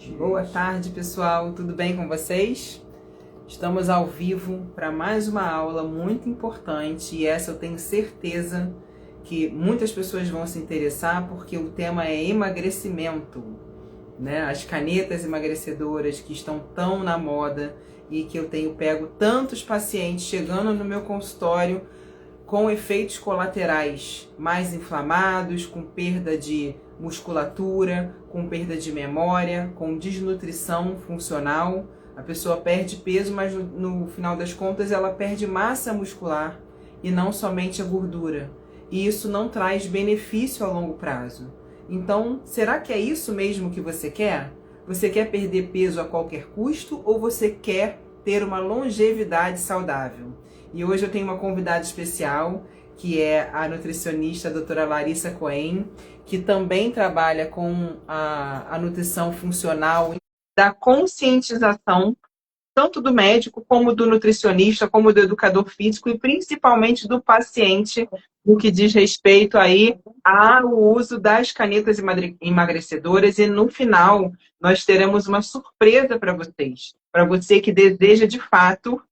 Boa tarde, pessoal. Tudo bem com vocês? Estamos ao vivo para mais uma aula muito importante e essa eu tenho certeza que muitas pessoas vão se interessar porque o tema é emagrecimento, né? As canetas emagrecedoras que estão tão na moda e que eu tenho pego tantos pacientes chegando no meu consultório com efeitos colaterais mais inflamados, com perda de musculatura, com perda de memória, com desnutrição funcional. A pessoa perde peso, mas no final das contas ela perde massa muscular e não somente a gordura. E isso não traz benefício a longo prazo. Então, será que é isso mesmo que você quer? Você quer perder peso a qualquer custo ou você quer ter uma longevidade saudável? E hoje eu tenho uma convidada especial, que é a nutricionista a doutora Larissa Cohen, que também trabalha com a nutrição funcional, da conscientização, tanto do médico, como do nutricionista, como do educador físico e principalmente do paciente, no que diz respeito aí ao uso das canetas emagrecedoras. E no final, nós teremos uma surpresa para você que deseja de fato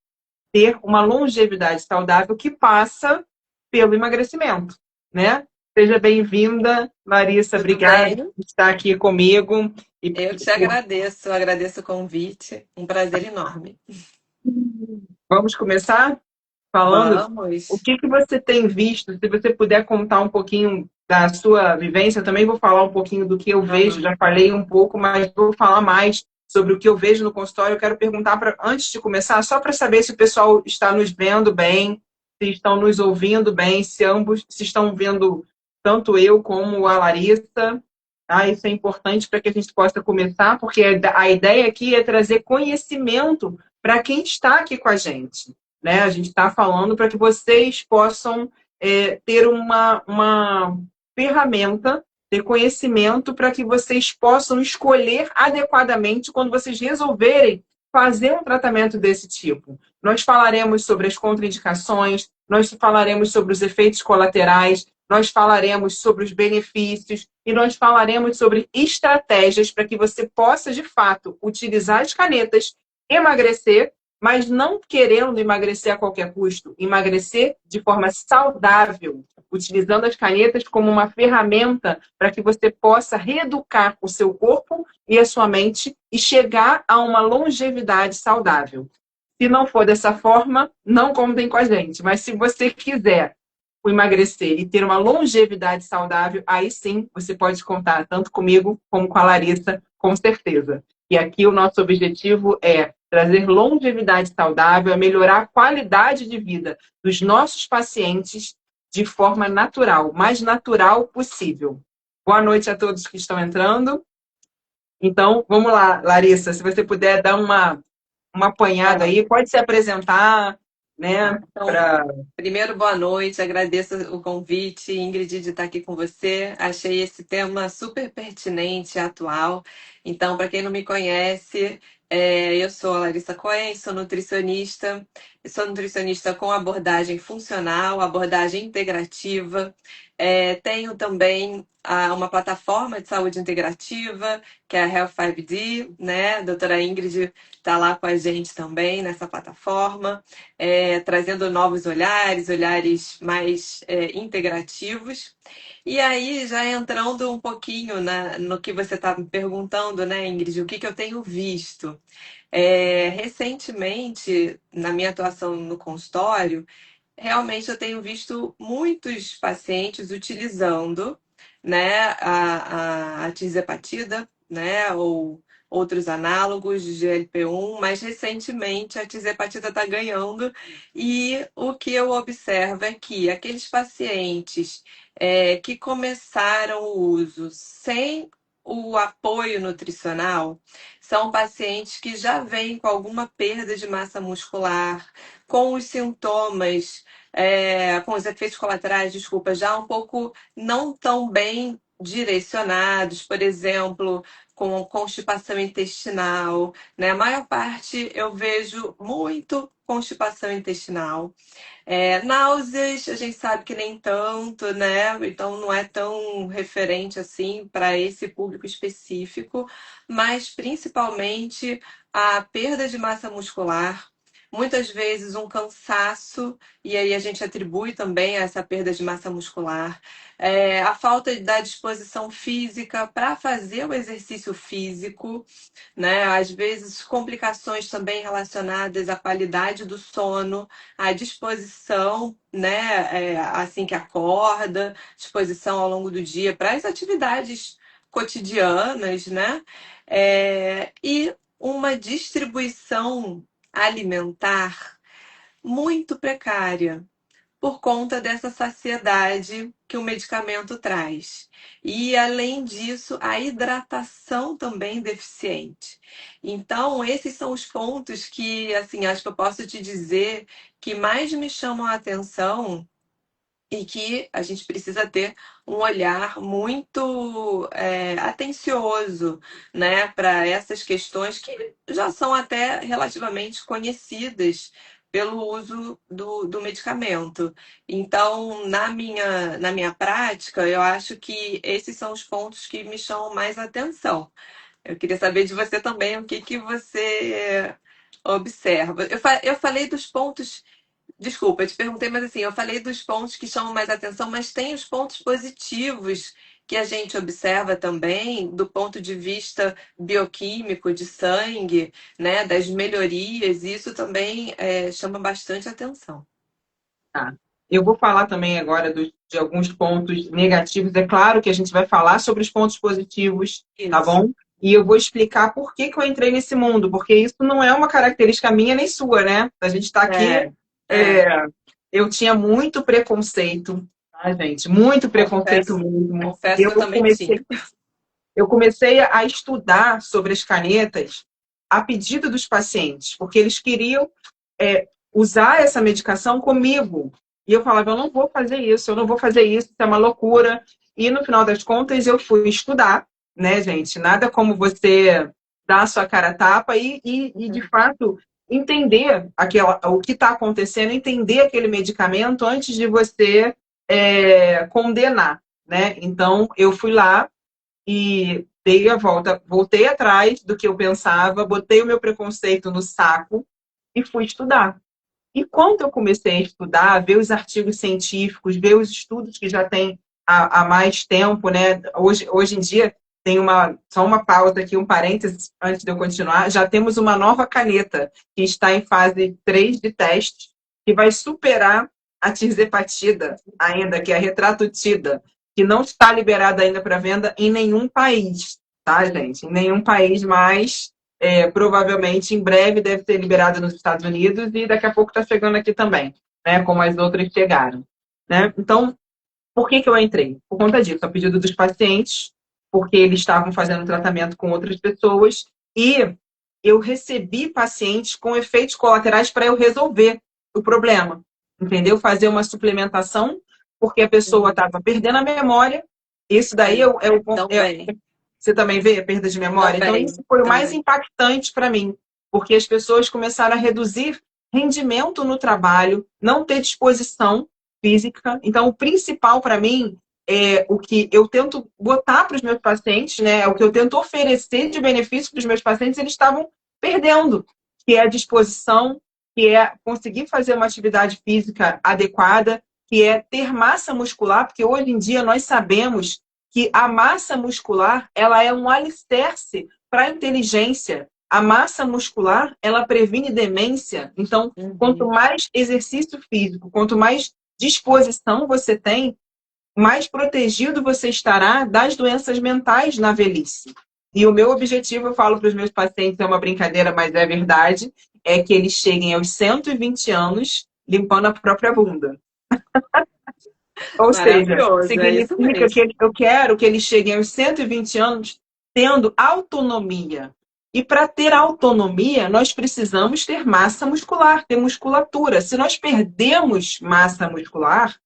ter uma longevidade saudável que passa pelo emagrecimento, né? Seja bem-vinda, Larissa, Tudo obrigada bem? por estar aqui comigo. E Eu te agradeço o convite, um prazer enorme. vamos começar falando o Vamos. que você tem visto, se você puder contar um pouquinho da sua vivência, eu também vou falar um pouquinho do que eu vejo, Aham. já falei um pouco, mas vou falar mais sobre o que eu vejo no consultório. Eu quero perguntar, antes de começar, só para saber se o pessoal está nos vendo bem, se estão nos ouvindo bem, se ambos se estão vendo tanto eu como a Larissa. Tá? Isso é importante para que a gente possa começar, porque a ideia aqui é trazer conhecimento para quem está aqui com a gente, né? A gente está falando para que vocês possam ter uma ferramenta, ter conhecimento para que vocês possam escolher adequadamente quando vocês resolverem fazer um tratamento desse tipo. Nós falaremos sobre as contraindicações, nós falaremos sobre os efeitos colaterais, nós falaremos sobre os benefícios e nós falaremos sobre estratégias para que você possa, de fato, utilizar as canetas, emagrecer, mas não querendo emagrecer a qualquer custo, emagrecer de forma saudável, utilizando as canetas como uma ferramenta para que você possa reeducar o seu corpo e a sua mente e chegar a uma longevidade saudável. Se não for dessa forma, não contem com a gente, mas se você quiser emagrecer e ter uma longevidade saudável, aí sim você pode contar tanto comigo como com a Larissa, com certeza. E aqui o nosso objetivo é trazer longevidade saudável, é melhorar a qualidade de vida dos nossos pacientes de forma natural, mais natural possível. Boa noite a todos que estão entrando. Então, vamos lá, Larissa, se você puder dar uma apanhada Tá. aí, pode se apresentar, né, Então, para... primeiro, boa noite, agradeço o convite, Ingrid, de estar aqui com você. Achei esse tema super pertinente e atual. Então, para quem não me conhece, eu sou a Larissa Cohen, sou nutricionista. Eu sou nutricionista com abordagem funcional, abordagem integrativa. Tenho também uma plataforma de saúde integrativa, que é a Health 5D, né? A doutora Ingrid está lá com a gente também nessa plataforma, trazendo novos olhares, olhares mais integrativos. E aí, já entrando um pouquinho no que você está me perguntando, né, Ingrid, o que eu tenho visto? Recentemente, na minha atuação no consultório, realmente eu tenho visto muitos pacientes utilizando, né, a tizepatida, né, ou outros análogos de GLP-1, mas recentemente a tizepatida está ganhando e o que eu observo é que aqueles pacientes que começaram o uso sem o apoio nutricional são pacientes que já vêm com alguma perda de massa muscular, com os sintomas com os efeitos colaterais, desculpa, já um pouco não tão bem direcionados, por exemplo, com constipação intestinal, né? A maior parte eu vejo muito constipação intestinal. Náuseas, a gente sabe que nem tanto, né? Então não é tão referente assim para esse público específico, mas principalmente a perda de massa muscular, muitas vezes um cansaço, e aí a gente atribui também a essa perda de massa muscular, a falta da disposição física para fazer o exercício físico, né? Às vezes complicações também relacionadas à qualidade do sono, à disposição, né? Assim que acorda, disposição ao longo do dia para as atividades cotidianas, né? E uma distribuição alimentar muito precária por conta dessa saciedade que o medicamento traz. E, além disso, a hidratação também deficiente. Então, esses são os pontos que, assim, acho que eu posso te dizer que mais me chamam a atenção e que a gente precisa ter um olhar muito atencioso, né, para essas questões que já são até relativamente conhecidas pelo uso do medicamento. Então, na minha prática, eu acho que esses são os pontos que me chamam mais atenção. Eu queria saber de você também o que que você observa. Eu falei dos pontos. Desculpa, eu te perguntei, mas assim, eu falei dos pontos que chamam mais atenção, mas tem os pontos positivos que a gente observa também do ponto de vista bioquímico, de sangue, né, das melhorias, e isso também chama bastante atenção. Tá. Eu vou falar também agora de alguns pontos negativos. É claro que a gente vai falar sobre os pontos positivos, tá Isso. bom? E eu vou explicar por que que eu entrei nesse mundo, porque isso não é uma característica minha nem sua, né? A gente está aqui. É, é, é, eu tinha muito preconceito, tá, gente? Muito preconceito confesso, mesmo. confesso que eu também tinha. Eu comecei a estudar sobre as canetas a pedido dos pacientes, porque eles queriam usar essa medicação comigo. E eu falava, eu não vou fazer isso, eu não vou fazer isso é uma loucura. E no final das contas eu fui estudar, né, gente? Nada como você dar a sua cara a tapa e de fato entender o que está acontecendo, entender aquele medicamento antes de você condenar, né? Então eu fui lá e dei a volta, voltei atrás do que eu pensava, botei o meu preconceito no saco e fui estudar. E quando eu comecei a estudar, ver os artigos científicos, ver os estudos que já tem há mais tempo, né? Hoje em dia tem só uma pausa aqui, um parênteses antes de eu continuar, já temos uma nova caneta que está em fase 3 de teste, que vai superar a tirzepatida ainda, que é a retratutida, que não está liberada ainda para venda em nenhum país, tá, gente? Em nenhum país mais. Provavelmente em breve deve ser liberada nos Estados Unidos e daqui a pouco está chegando aqui também, né? Como as outras chegaram, né? Então, por que que eu entrei? Por conta disso, a pedido dos pacientes, porque eles estavam fazendo tratamento com outras pessoas e eu recebi pacientes com efeitos colaterais para eu resolver o problema, entendeu? Fazer uma suplementação, porque a pessoa estava perdendo a memória. Isso daí Sim, também, você também vê a perda de memória? Então, também, isso foi o mais também. impactante para mim, porque as pessoas começaram a reduzir rendimento no trabalho, não ter disposição física. Então, o principal para mim é o que eu tento botar para os meus pacientes, né? É o que eu tento oferecer de benefício para os meus pacientes, eles estavam perdendo, que é a disposição, que é conseguir fazer uma atividade física adequada, que é ter massa muscular, porque hoje em dia nós sabemos que a massa muscular ela é um alicerce para a inteligência. A massa muscular ela previne demência. Então, quanto Uhum. mais exercício físico, quanto mais disposição você tem, mais protegido você estará das doenças mentais na velhice. E o meu objetivo, eu falo para os meus pacientes, é uma brincadeira, mas é verdade, é que eles cheguem aos 120 anos limpando a própria bunda. Ou seja, Maravilhoso, é isso significa mesmo. que eu quero que eles cheguem aos 120 anos tendo autonomia. E para ter autonomia, nós precisamos ter massa muscular, ter musculatura. Se nós perdemos massa muscular,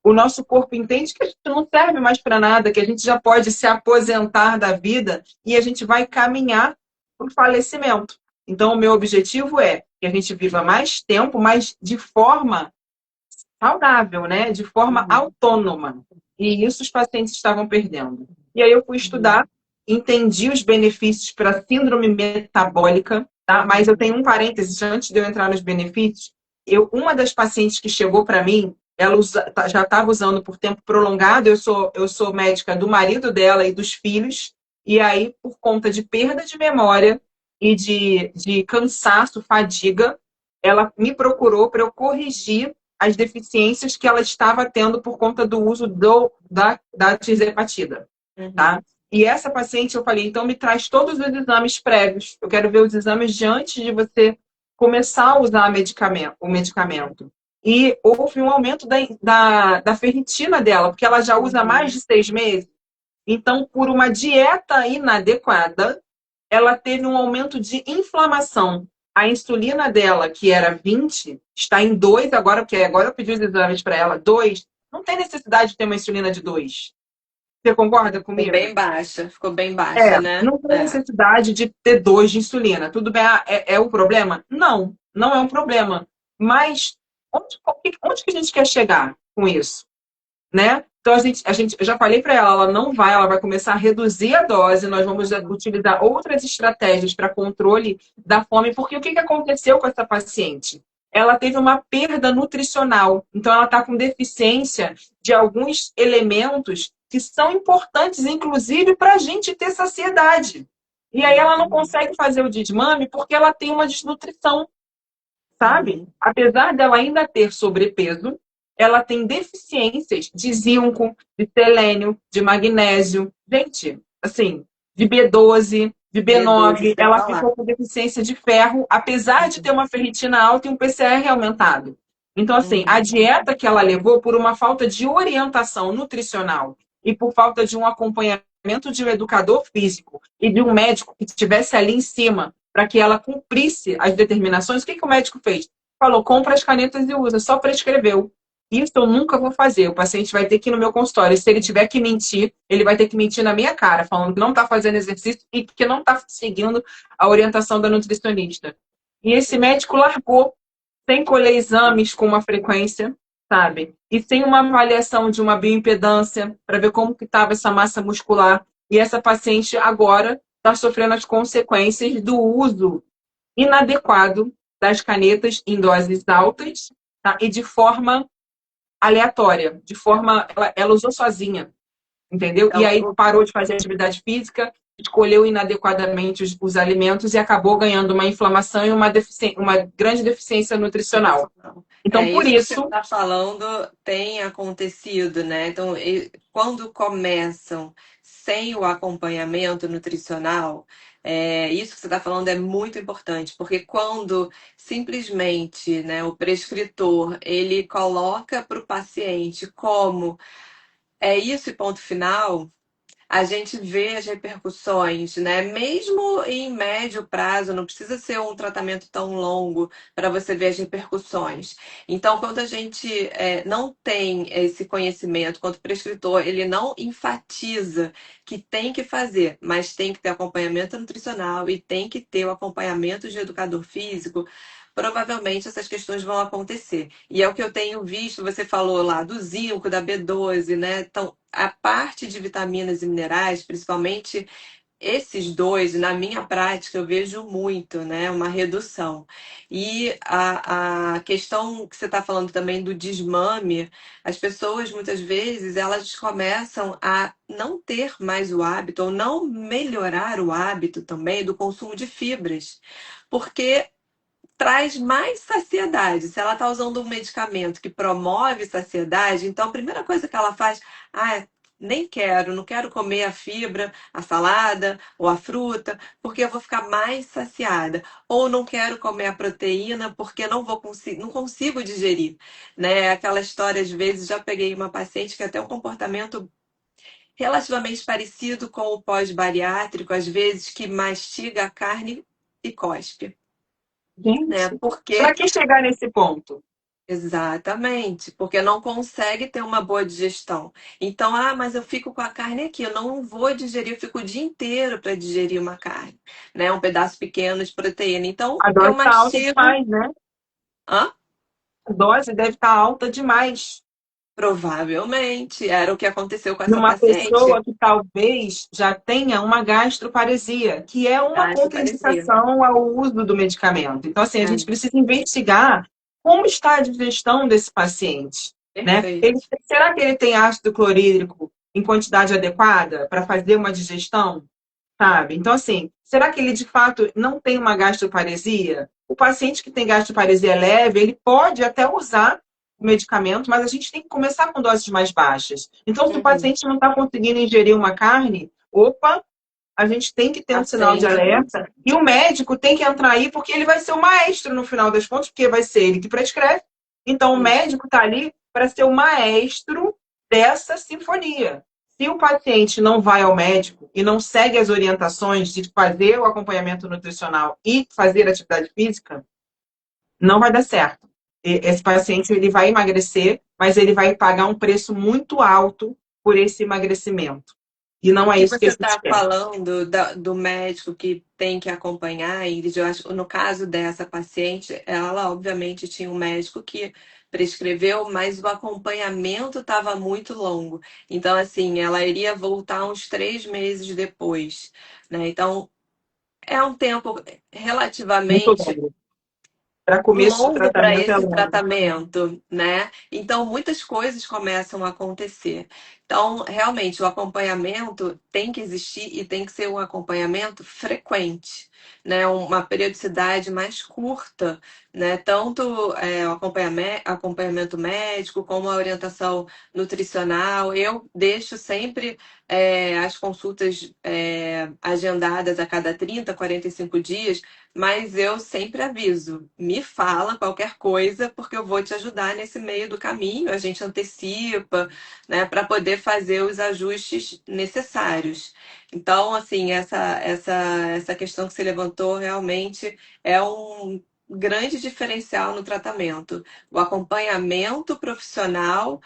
o nosso corpo entende que a gente não serve mais para nada, que a gente já pode se aposentar da vida e a gente vai caminhar para o falecimento. Então, o meu objetivo é que a gente viva mais tempo, mas de forma saudável, né? De forma autônoma. E isso os pacientes estavam perdendo. E aí eu fui estudar, entendi os benefícios para a síndrome metabólica, tá? Mas eu tenho um parênteses antes de eu entrar nos benefícios. Uma das pacientes que chegou para mim, já estava usando por tempo prolongado. Eu sou médica do marido dela e dos filhos, e aí, por conta de perda de memória e de cansaço, fadiga, ela me procurou para eu corrigir as deficiências que ela estava tendo por conta do uso da tirzepatida, tá? E essa paciente, eu falei, então me traz todos os exames prévios. Eu quero ver os exames de antes de você começar a usar o medicamento. E houve um aumento da ferritina dela, porque ela já usa mais de 6 meses. Então, por uma dieta inadequada, ela teve um aumento de inflamação. A insulina dela, que era 20, está em 2 agora, porque agora eu pedi os exames para ela, 2. Não tem necessidade de ter uma insulina de 2. Você concorda comigo? Ficou bem baixa, né? Não tem necessidade de ter 2 de insulina. Tudo bem, é o problema? Não, não é um problema. Mas onde que a gente quer chegar com isso? Né? Então, eu já falei para ela, ela vai começar a reduzir a dose, nós vamos utilizar outras estratégias para controle da fome, porque o que aconteceu com essa paciente? Ela teve uma perda nutricional, então ela está com deficiência de alguns elementos que são importantes, inclusive, para a gente ter saciedade. E aí ela não consegue fazer o desmame porque ela tem uma desnutrição, sabe? Apesar dela ainda ter sobrepeso, ela tem deficiências de zinco, de selênio, de magnésio. Gente, assim, de B12, de B9. Ela ficou com deficiência de ferro, apesar de ter uma ferritina alta e um PCR aumentado. Então, assim, a dieta que ela levou por uma falta de orientação nutricional e por falta de um acompanhamento de um educador físico e de um médico que estivesse ali em cima para que ela cumprisse as determinações, o que o médico fez? Falou, compra as canetas e usa, só prescreveu. Isso eu nunca vou fazer. O paciente vai ter que ir no meu consultório. Se ele tiver que mentir, ele vai ter que mentir na minha cara, falando que não está fazendo exercício e que não está seguindo a orientação da nutricionista. E esse médico largou, sem colher exames com uma frequência, sabe? E sem uma avaliação de uma bioimpedância para ver como que estava essa massa muscular. E essa paciente agora está sofrendo as consequências do uso inadequado das canetas em doses altas, tá? E de forma aleatória, ela usou sozinha, entendeu? E aí parou de fazer atividade física, escolheu inadequadamente os alimentos e acabou ganhando uma inflamação e uma grande deficiência nutricional. Então, por isso que você está falando tem acontecido, né? Então, quando começam sem o acompanhamento nutricional, isso que você está falando é muito importante, porque quando simplesmente, né, o prescritor ele coloca para o paciente como é isso e ponto final, a gente vê as repercussões, né? Mesmo em médio prazo, não precisa ser um tratamento tão longo para você ver as repercussões. Então, quando a gente não tem esse conhecimento, quando o prescritor ele não enfatiza que tem que fazer, mas tem que ter acompanhamento nutricional e tem que ter o acompanhamento de educador físico, provavelmente essas questões vão acontecer. E é o que eu tenho visto, você falou lá do zinco, da B12, né? Então, a parte de vitaminas e minerais, principalmente esses dois, na minha prática, eu vejo muito, né? Uma redução. E a questão que você está falando também do desmame, as pessoas muitas vezes elas começam a não ter mais o hábito, ou não melhorar o hábito também do consumo de fibras. Porque traz mais saciedade. Se ela está usando um medicamento que promove saciedade, então a primeira coisa que ela faz, nem quero, não quero comer a fibra, a salada ou a fruta, porque eu vou ficar mais saciada. Ou não quero comer a proteína porque não consigo digerir, né? Aquela história, às vezes, já peguei uma paciente que tem um comportamento relativamente parecido com o pós-bariátrico, às vezes, que mastiga a carne e cospe. Gente, Né? Porque para que chegar nesse ponto? Exatamente, porque não consegue ter uma boa digestão. Então, mas eu fico com a carne aqui, eu não vou digerir, eu fico o dia inteiro para digerir uma carne, né? Um pedaço pequeno de proteína. Então, A eu dose está alta mastigo. demais, né? Hã? A dose deve estar alta demais. Provavelmente, era o que aconteceu com essa Numa paciente. pessoa que talvez já tenha uma gastroparesia, que é uma Acho parecia. contraindicação ao uso do medicamento. Então, assim, a gente É, precisa investigar como está a digestão desse paciente, né? perfeito. Será que ele tem ácido clorídrico em quantidade adequada para fazer uma digestão? Sabe? Então, assim, será que ele de fato não tem uma gastroparesia? O paciente que tem gastroparesia leve, ele pode até usar o medicamento, mas a gente tem que começar com doses mais baixas. Então, se o Uhum. paciente não está conseguindo ingerir uma carne, opa, a gente tem que ter um sinal de Atende. alerta e o médico tem que entrar aí porque ele vai ser o maestro no final das contas, porque vai ser ele que prescreve. Então, o Isso. médico está ali para ser o maestro dessa sinfonia. Se o paciente não vai ao médico e não segue as orientações de fazer o acompanhamento nutricional e fazer atividade física, não vai dar certo. Esse paciente ele vai emagrecer, mas ele vai pagar um preço muito alto por esse emagrecimento. E O não é que isso que você a gente está quer. falando do médico que tem que acompanhar, Ingrid, eu acho, no caso dessa paciente, ela obviamente tinha um médico que prescreveu, mas o acompanhamento estava muito longo. Então, assim, ela iria voltar uns 3 meses depois, né? Então, é um tempo Muito relativamente longo. Para começo de longo para tratamento é esse longo. tratamento, né? Então, muitas coisas começam a acontecer. Então, realmente, o acompanhamento tem que existir e tem que ser um acompanhamento frequente, né? Uma periodicidade mais curta, né? Tanto o acompanhamento médico como a orientação nutricional. Eu deixo sempre as consultas agendadas a cada 30, 45 dias, mas eu sempre aviso, me fala qualquer coisa, porque eu vou te ajudar nesse meio do caminho. A gente antecipa, né, para poder fazer os ajustes necessários. Então, assim, essa questão que você levantou realmente é um grande diferencial no tratamento. O acompanhamento profissional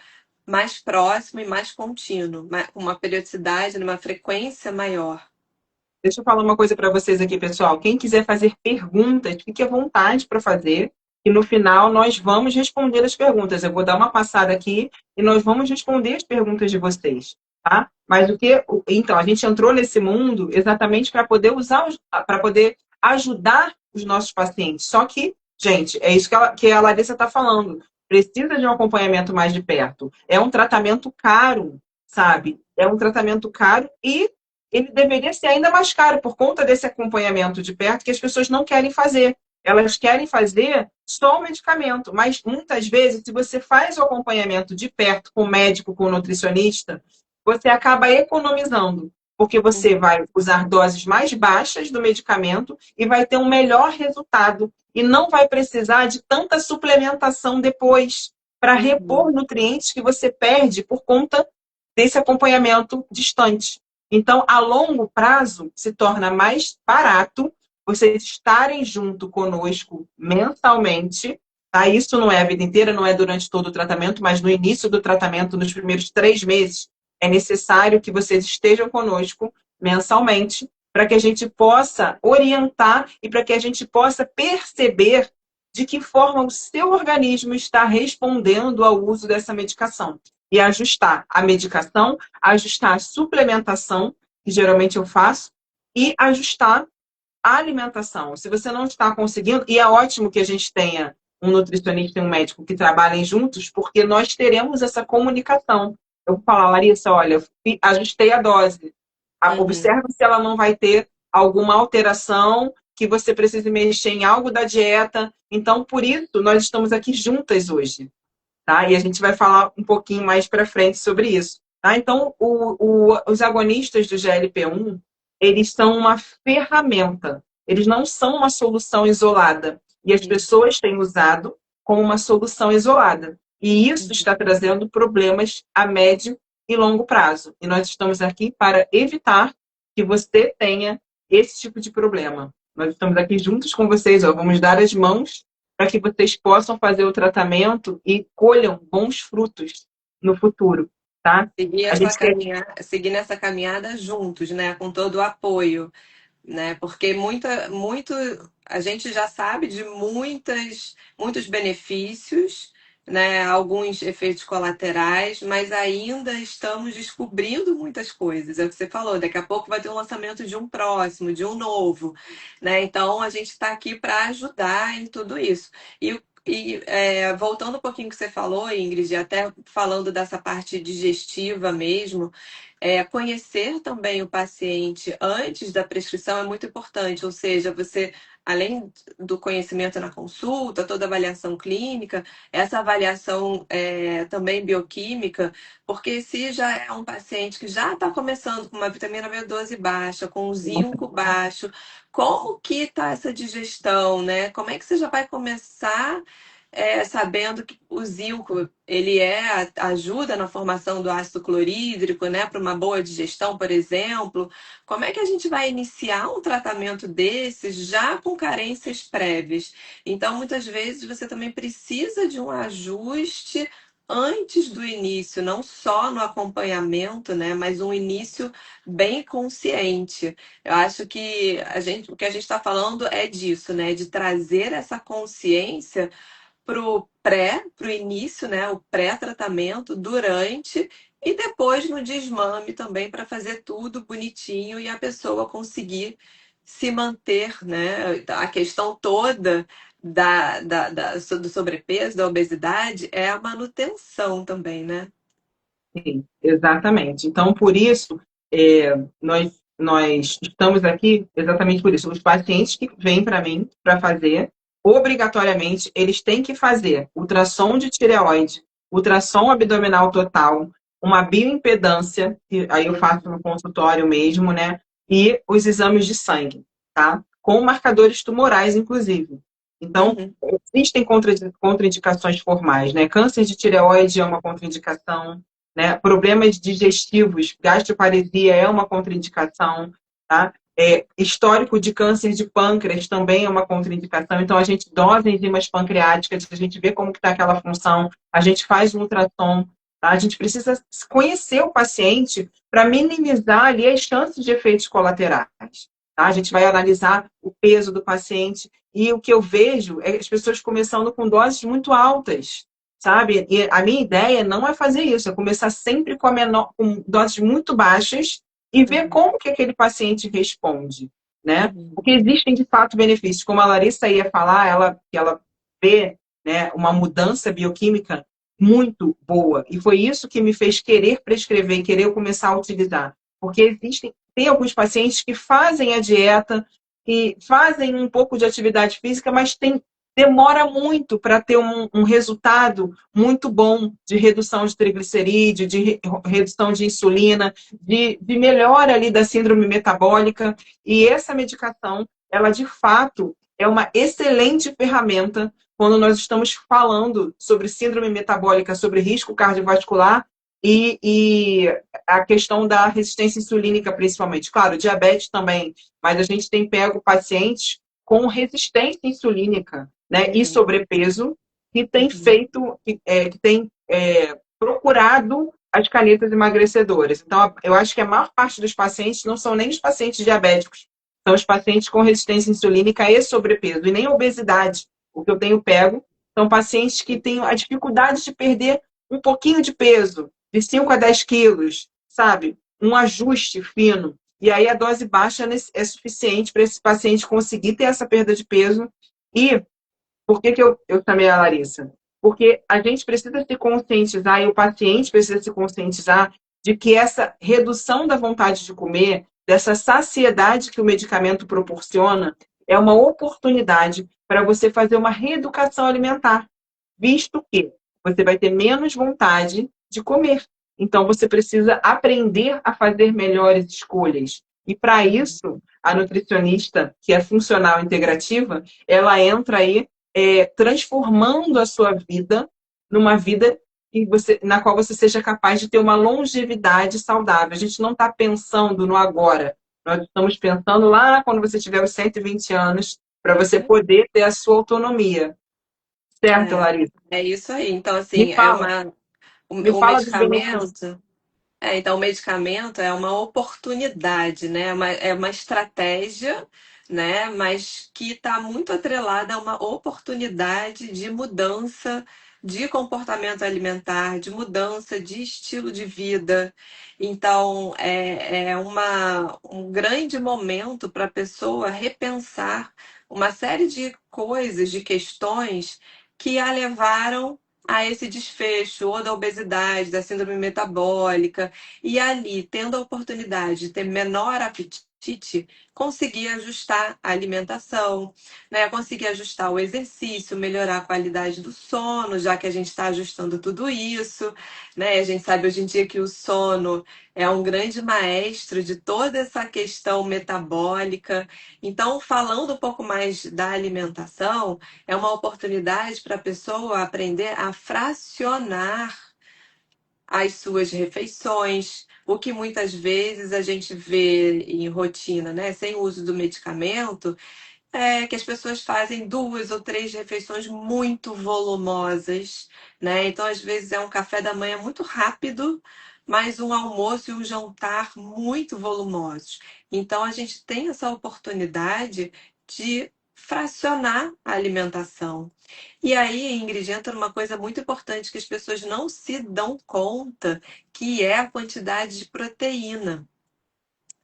mais próximo e mais contínuo, com uma periodicidade, numa frequência maior. Deixa eu falar uma coisa para vocês aqui, pessoal. Quem quiser fazer perguntas, fique à vontade para fazer. E no final nós vamos responder as perguntas. Eu vou dar uma passada aqui e nós vamos responder as perguntas de vocês, tá? Mas então, a gente entrou nesse mundo exatamente para poder para poder ajudar os nossos pacientes. Só que, gente, é isso que a Larissa está falando. Precisa de um acompanhamento mais de perto. É um tratamento caro, sabe? É um tratamento caro e ele deveria ser ainda mais caro por conta desse acompanhamento de perto que as pessoas não querem fazer. Elas querem fazer só o medicamento, mas muitas vezes, se você faz o acompanhamento de perto com o médico, com o nutricionista, você acaba economizando, porque você vai usar doses mais baixas do medicamento e vai ter um melhor resultado e não vai precisar de tanta suplementação depois para repor Uhum. nutrientes que você perde por conta desse acompanhamento distante. Então, a longo prazo, se torna mais barato vocês estarem junto conosco mensalmente. Tá? Isso não é a vida inteira, não é durante todo o tratamento, mas no início do tratamento, nos primeiros 3 meses, é necessário que vocês estejam conosco mensalmente para que a gente possa orientar e para que a gente possa perceber de que forma o seu organismo está respondendo ao uso dessa medicação. E ajustar a medicação, ajustar a suplementação, que geralmente eu faço, e ajustar a alimentação. Se você não está conseguindo, e é ótimo que a gente tenha um nutricionista e um médico que trabalhem juntos, porque nós teremos essa comunicação. Eu vou falar, Larissa, olha, ajustei a dose. Uhum. Observe se ela não vai ter alguma alteração que você precise mexer em algo da dieta. Então, por isso, nós estamos aqui juntas hoje. Tá? E a gente vai falar um pouquinho mais para frente sobre isso. Tá? Então, os agonistas do GLP-1, eles são uma ferramenta. Eles não são uma solução isolada. E as Isso. pessoas têm usado como uma solução isolada. E isso está trazendo problemas a médio e longo prazo. E nós estamos aqui para evitar que você tenha esse tipo de problema. Nós estamos aqui juntos com vocês, ó, vamos dar as mãos para que vocês possam fazer o tratamento e colham bons frutos no futuro, tá? A gente quer... Seguir nessa caminhada juntos, né? Com todo o apoio, né? Porque a gente já sabe de muitos benefícios, né? Alguns efeitos colaterais, mas ainda estamos descobrindo muitas coisas. É o que você falou, daqui a pouco vai ter um lançamento de um próximo, de um novo, né? Então a gente está aqui para ajudar em tudo isso. Voltando um pouquinho que você falou, Ingrid, até falando dessa parte digestiva mesmo, conhecer também o paciente antes da prescrição é muito importante, ou seja, você, além do conhecimento na consulta, toda a avaliação clínica, essa avaliação também bioquímica, porque se já é um paciente que já está começando com uma vitamina B12 baixa, com um zinco baixo, como que está essa digestão, né? Como é que você já vai começar sabendo que o zinco ele ajuda na formação do ácido clorídrico, né, para uma boa digestão, por exemplo. Como é que a gente vai iniciar um tratamento desses já com carências prévias? Então, muitas vezes você também precisa de um ajuste antes do início, não só no acompanhamento, né, mas um início bem consciente. Eu acho que o que a gente está falando é disso, né, de trazer essa consciência pro início, né, o pré-tratamento, durante e depois no desmame também para fazer tudo bonitinho e a pessoa conseguir se manter, né? A questão toda do sobrepeso, da obesidade é a manutenção também, né? Sim, exatamente. Então, por isso, nós estamos aqui exatamente por isso. Os pacientes que vêm para mim para fazer, obrigatoriamente, eles têm que fazer ultrassom de tireoide, ultrassom abdominal total, uma bioimpedância, que aí eu faço no consultório mesmo, né? E os exames de sangue, tá? Com marcadores tumorais, inclusive. Então, Uhum. existem contraindicações formais, né? Câncer de tireoide é uma contraindicação, né? Problemas digestivos, gastroparesia é uma contraindicação, tá? Histórico de câncer de pâncreas também é uma contraindicação. Então, a gente dosa enzimas pancreáticas, a gente vê como está aquela função, a gente faz um ultrassom, tá? A gente precisa conhecer o paciente para minimizar ali as chances de efeitos colaterais. Tá? A gente vai analisar o peso do paciente e o que eu vejo é as pessoas começando com doses muito altas, sabe? E a minha ideia não é fazer isso, é começar sempre com doses muito baixas e ver como que aquele paciente responde, né? Porque existem, de fato, benefícios. Como a Larissa ia falar, que ela vê, né, uma mudança bioquímica muito boa. E foi isso que me fez querer prescrever, querer começar a utilizar. Porque tem alguns pacientes que fazem a dieta, que fazem um pouco de atividade física, mas demora muito para ter um resultado muito bom de redução de triglicerídeo, de redução de insulina, de melhora ali da síndrome metabólica. E essa medicação, ela de fato é uma excelente ferramenta quando nós estamos falando sobre síndrome metabólica, sobre risco cardiovascular e a questão da resistência insulínica, principalmente. Claro, diabetes também, mas a gente tem pego pacientes com resistência insulínica, né, e sobrepeso, que tem feito, que tem procurado as canetas emagrecedoras. Então, eu acho que a maior parte dos pacientes não são nem os pacientes diabéticos, são os pacientes com resistência insulínica e sobrepeso, e nem obesidade. O que eu tenho pego são pacientes que têm a dificuldade de perder um pouquinho de peso, de 5 a 10 quilos, sabe? Um ajuste fino. E aí a dose baixa é suficiente para esse paciente conseguir ter essa perda de peso. E por que eu chamei a Larissa? Porque a gente precisa se conscientizar, e o paciente precisa se conscientizar de que essa redução da vontade de comer, dessa saciedade que o medicamento proporciona, é uma oportunidade para você fazer uma reeducação alimentar, visto que você vai ter menos vontade de comer. Então, você precisa aprender a fazer melhores escolhas. E, para isso, a nutricionista, que é funcional integrativa, ela entra aí transformando a sua vida numa vida na qual você seja capaz de ter uma longevidade saudável. A gente não está pensando no agora. Nós estamos pensando lá quando você tiver os 120 anos, para você poder ter a sua autonomia. Certo, Larissa? É isso aí. Então, Me assim, fala, me o fala dos benefícios. medicamento. Então, o medicamento é uma oportunidade, né? É uma estratégia, né? Mas que está muito atrelada a uma oportunidade de mudança de comportamento alimentar, de mudança de estilo de vida. Então, um grande momento para a pessoa repensar uma série de coisas, de questões que a levaram a esse desfecho, ou da obesidade, da síndrome metabólica, e ali, tendo a oportunidade de ter menor apetite, conseguir ajustar a alimentação, né? Conseguir ajustar o exercício, melhorar a qualidade do sono, já que a gente está ajustando tudo isso, né? A gente sabe hoje em dia que o sono é um grande maestro de toda essa questão metabólica. Então, falando um pouco mais da alimentação, é uma oportunidade para a pessoa aprender a fracionar as suas refeições, o que muitas vezes a gente vê em rotina, né, sem o uso do medicamento, é que as pessoas fazem 2 ou 3 refeições muito volumosas, né? Então, às vezes, é um café da manhã muito rápido, mas um almoço e um jantar muito volumosos. Então, a gente tem essa oportunidade de fracionar a alimentação. E aí, Ingrid, entra uma coisa muito importante que as pessoas não se dão conta, que é a quantidade de proteína,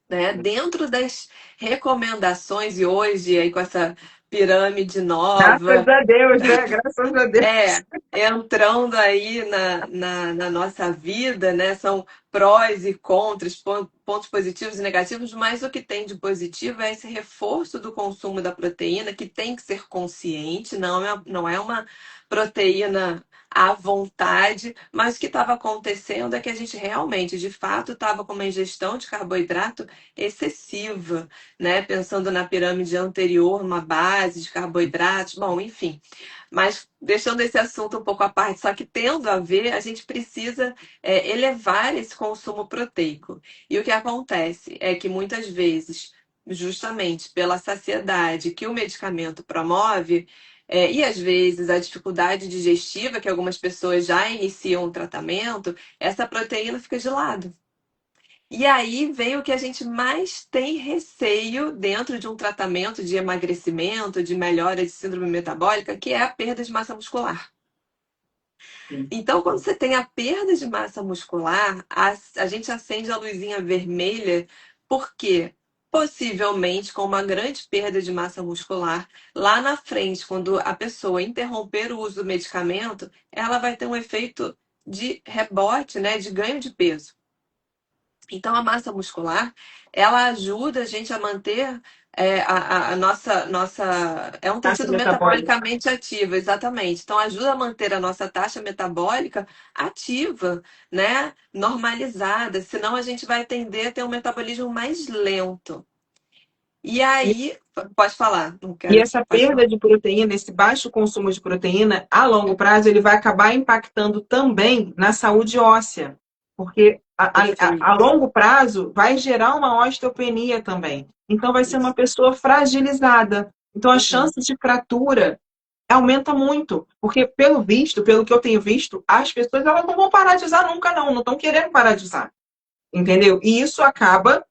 né? Dentro das recomendações, e hoje, aí com essa pirâmide Graças nova, a Deus, né? Graças a Deus. é, entrando aí na nossa vida, né? São prós e contras, pontos positivos e negativos, mas o que tem de positivo é esse reforço do consumo da proteína, que tem que ser consciente, não é uma proteína à vontade, mas o que estava acontecendo é que a gente realmente, de fato, estava com uma ingestão de carboidrato excessiva, né? Pensando na pirâmide anterior, uma base de carboidratos, bom, enfim. Mas deixando esse assunto um pouco à parte, só que tendo a ver, a gente precisa elevar esse consumo proteico. E o que acontece é que muitas vezes, justamente pela saciedade que o medicamento promove, e às vezes a dificuldade digestiva, que algumas pessoas já iniciam o tratamento, essa proteína fica de lado. E aí vem o que a gente mais tem receio dentro de um tratamento de emagrecimento, de melhora de síndrome metabólica, que é a perda de massa muscular. Sim. Então, quando você tem a perda de massa muscular, a gente acende a luzinha vermelha, porque possivelmente com uma grande perda de massa muscular, lá na frente, quando a pessoa interromper o uso do medicamento, ela vai ter um efeito de rebote, né, de ganho de peso. Então, a massa muscular, ela ajuda a gente a manter a nossa. É um Taxa tecido metabólica. metabolicamente ativo, exatamente. Então, ajuda a manter a nossa taxa metabólica ativa, né? Normalizada. Senão, a gente vai tender a ter um metabolismo mais lento. E E, aí. Pode falar, não e quero. essa Pode falar. perda de proteína, esse baixo consumo de proteína, a longo prazo, ele vai acabar impactando também na saúde óssea. Porque a Perfeito. longo prazo vai gerar uma osteopenia também. Então, vai ser uma Isso. pessoa fragilizada. Então, a Uhum. chance de fratura aumenta muito. Porque, pelo visto, pelo que eu tenho visto, as pessoas elas não vão parar de usar nunca, não estão querendo parar de usar. Entendeu? E isso acaba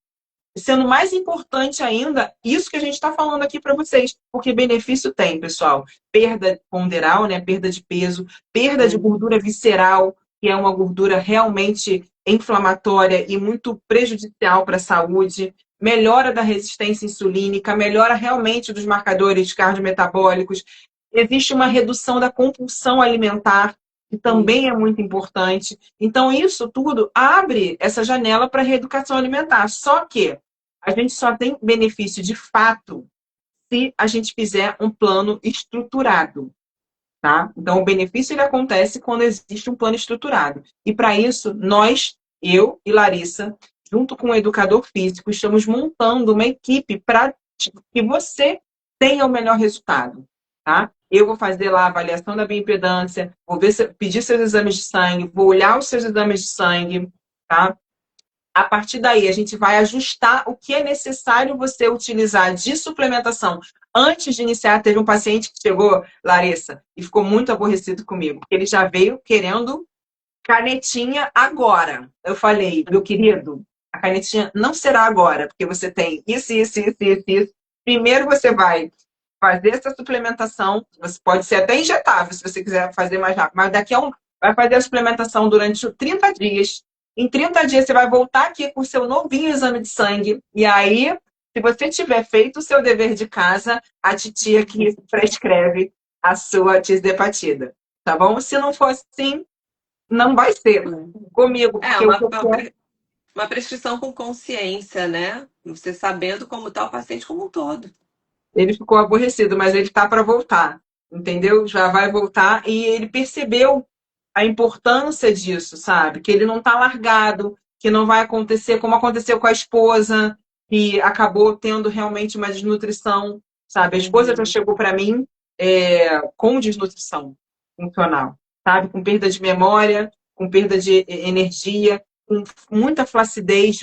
sendo mais importante ainda, isso que a gente está falando aqui para vocês, porque benefício tem, pessoal. Perda ponderal, né? Perda de peso, perda de Uhum. gordura visceral, que é uma gordura realmente inflamatória e muito prejudicial para a saúde, melhora da resistência insulínica, melhora realmente dos marcadores cardiometabólicos. Existe uma redução da compulsão alimentar, que também Isso. é muito importante. Então, isso tudo abre essa janela para a reeducação alimentar. Só que a gente só tem benefício de fato se a gente fizer um plano estruturado, tá? Então, o benefício ele acontece quando existe um plano estruturado. E para isso, nós, eu e Larissa, junto com o educador físico, estamos montando uma equipe para que você tenha o melhor resultado, tá? Eu vou fazer lá a avaliação da bioimpedância, vou ver pedir seus exames de sangue, vou olhar os seus exames de sangue, tá? A partir daí, a gente vai ajustar o que é necessário você utilizar de suplementação. Antes de iniciar, teve um paciente que chegou, Larissa, e ficou muito aborrecido comigo. Ele já veio querendo canetinha agora. Eu falei, meu querido, a canetinha não será agora, porque você tem isso. Primeiro você vai fazer essa suplementação, você pode ser até injetável, se você quiser fazer mais rápido, mas daqui a vai fazer a suplementação durante 30 dias. Em 30 dias você vai voltar aqui com o seu novinho exame de sangue, e aí, se você tiver feito o seu dever de casa, a titia que prescreve a sua tisdepatida, tá bom? Se não for assim, não vai ser comigo, É, porque o que eu quero. uma prescrição com consciência, né? Você sabendo como está o paciente como um todo. Ele ficou aborrecido, mas ele tá para voltar, entendeu? Já vai voltar e ele percebeu a importância disso, sabe? Que ele não tá largado, que não vai acontecer como aconteceu com a esposa, que acabou tendo realmente uma desnutrição, sabe? A esposa já Uhum. chegou para mim com desnutrição funcional, sabe? Com perda de memória, com perda de energia, com muita flacidez,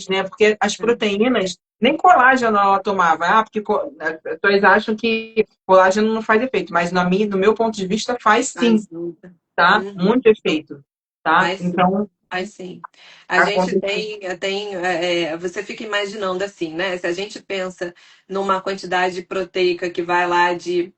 né? Porque as proteínas, nem colágeno ela tomava. Ah, porque as pessoas acham que colágeno não faz efeito, mas no meu ponto de vista faz sim, Ajuda. tá? Uhum. Muito efeito, tá? Faz sim. Então, Faz sim. A gente aconteceu. você fica imaginando assim, né? Se a gente pensa numa quantidade proteica que vai lá de,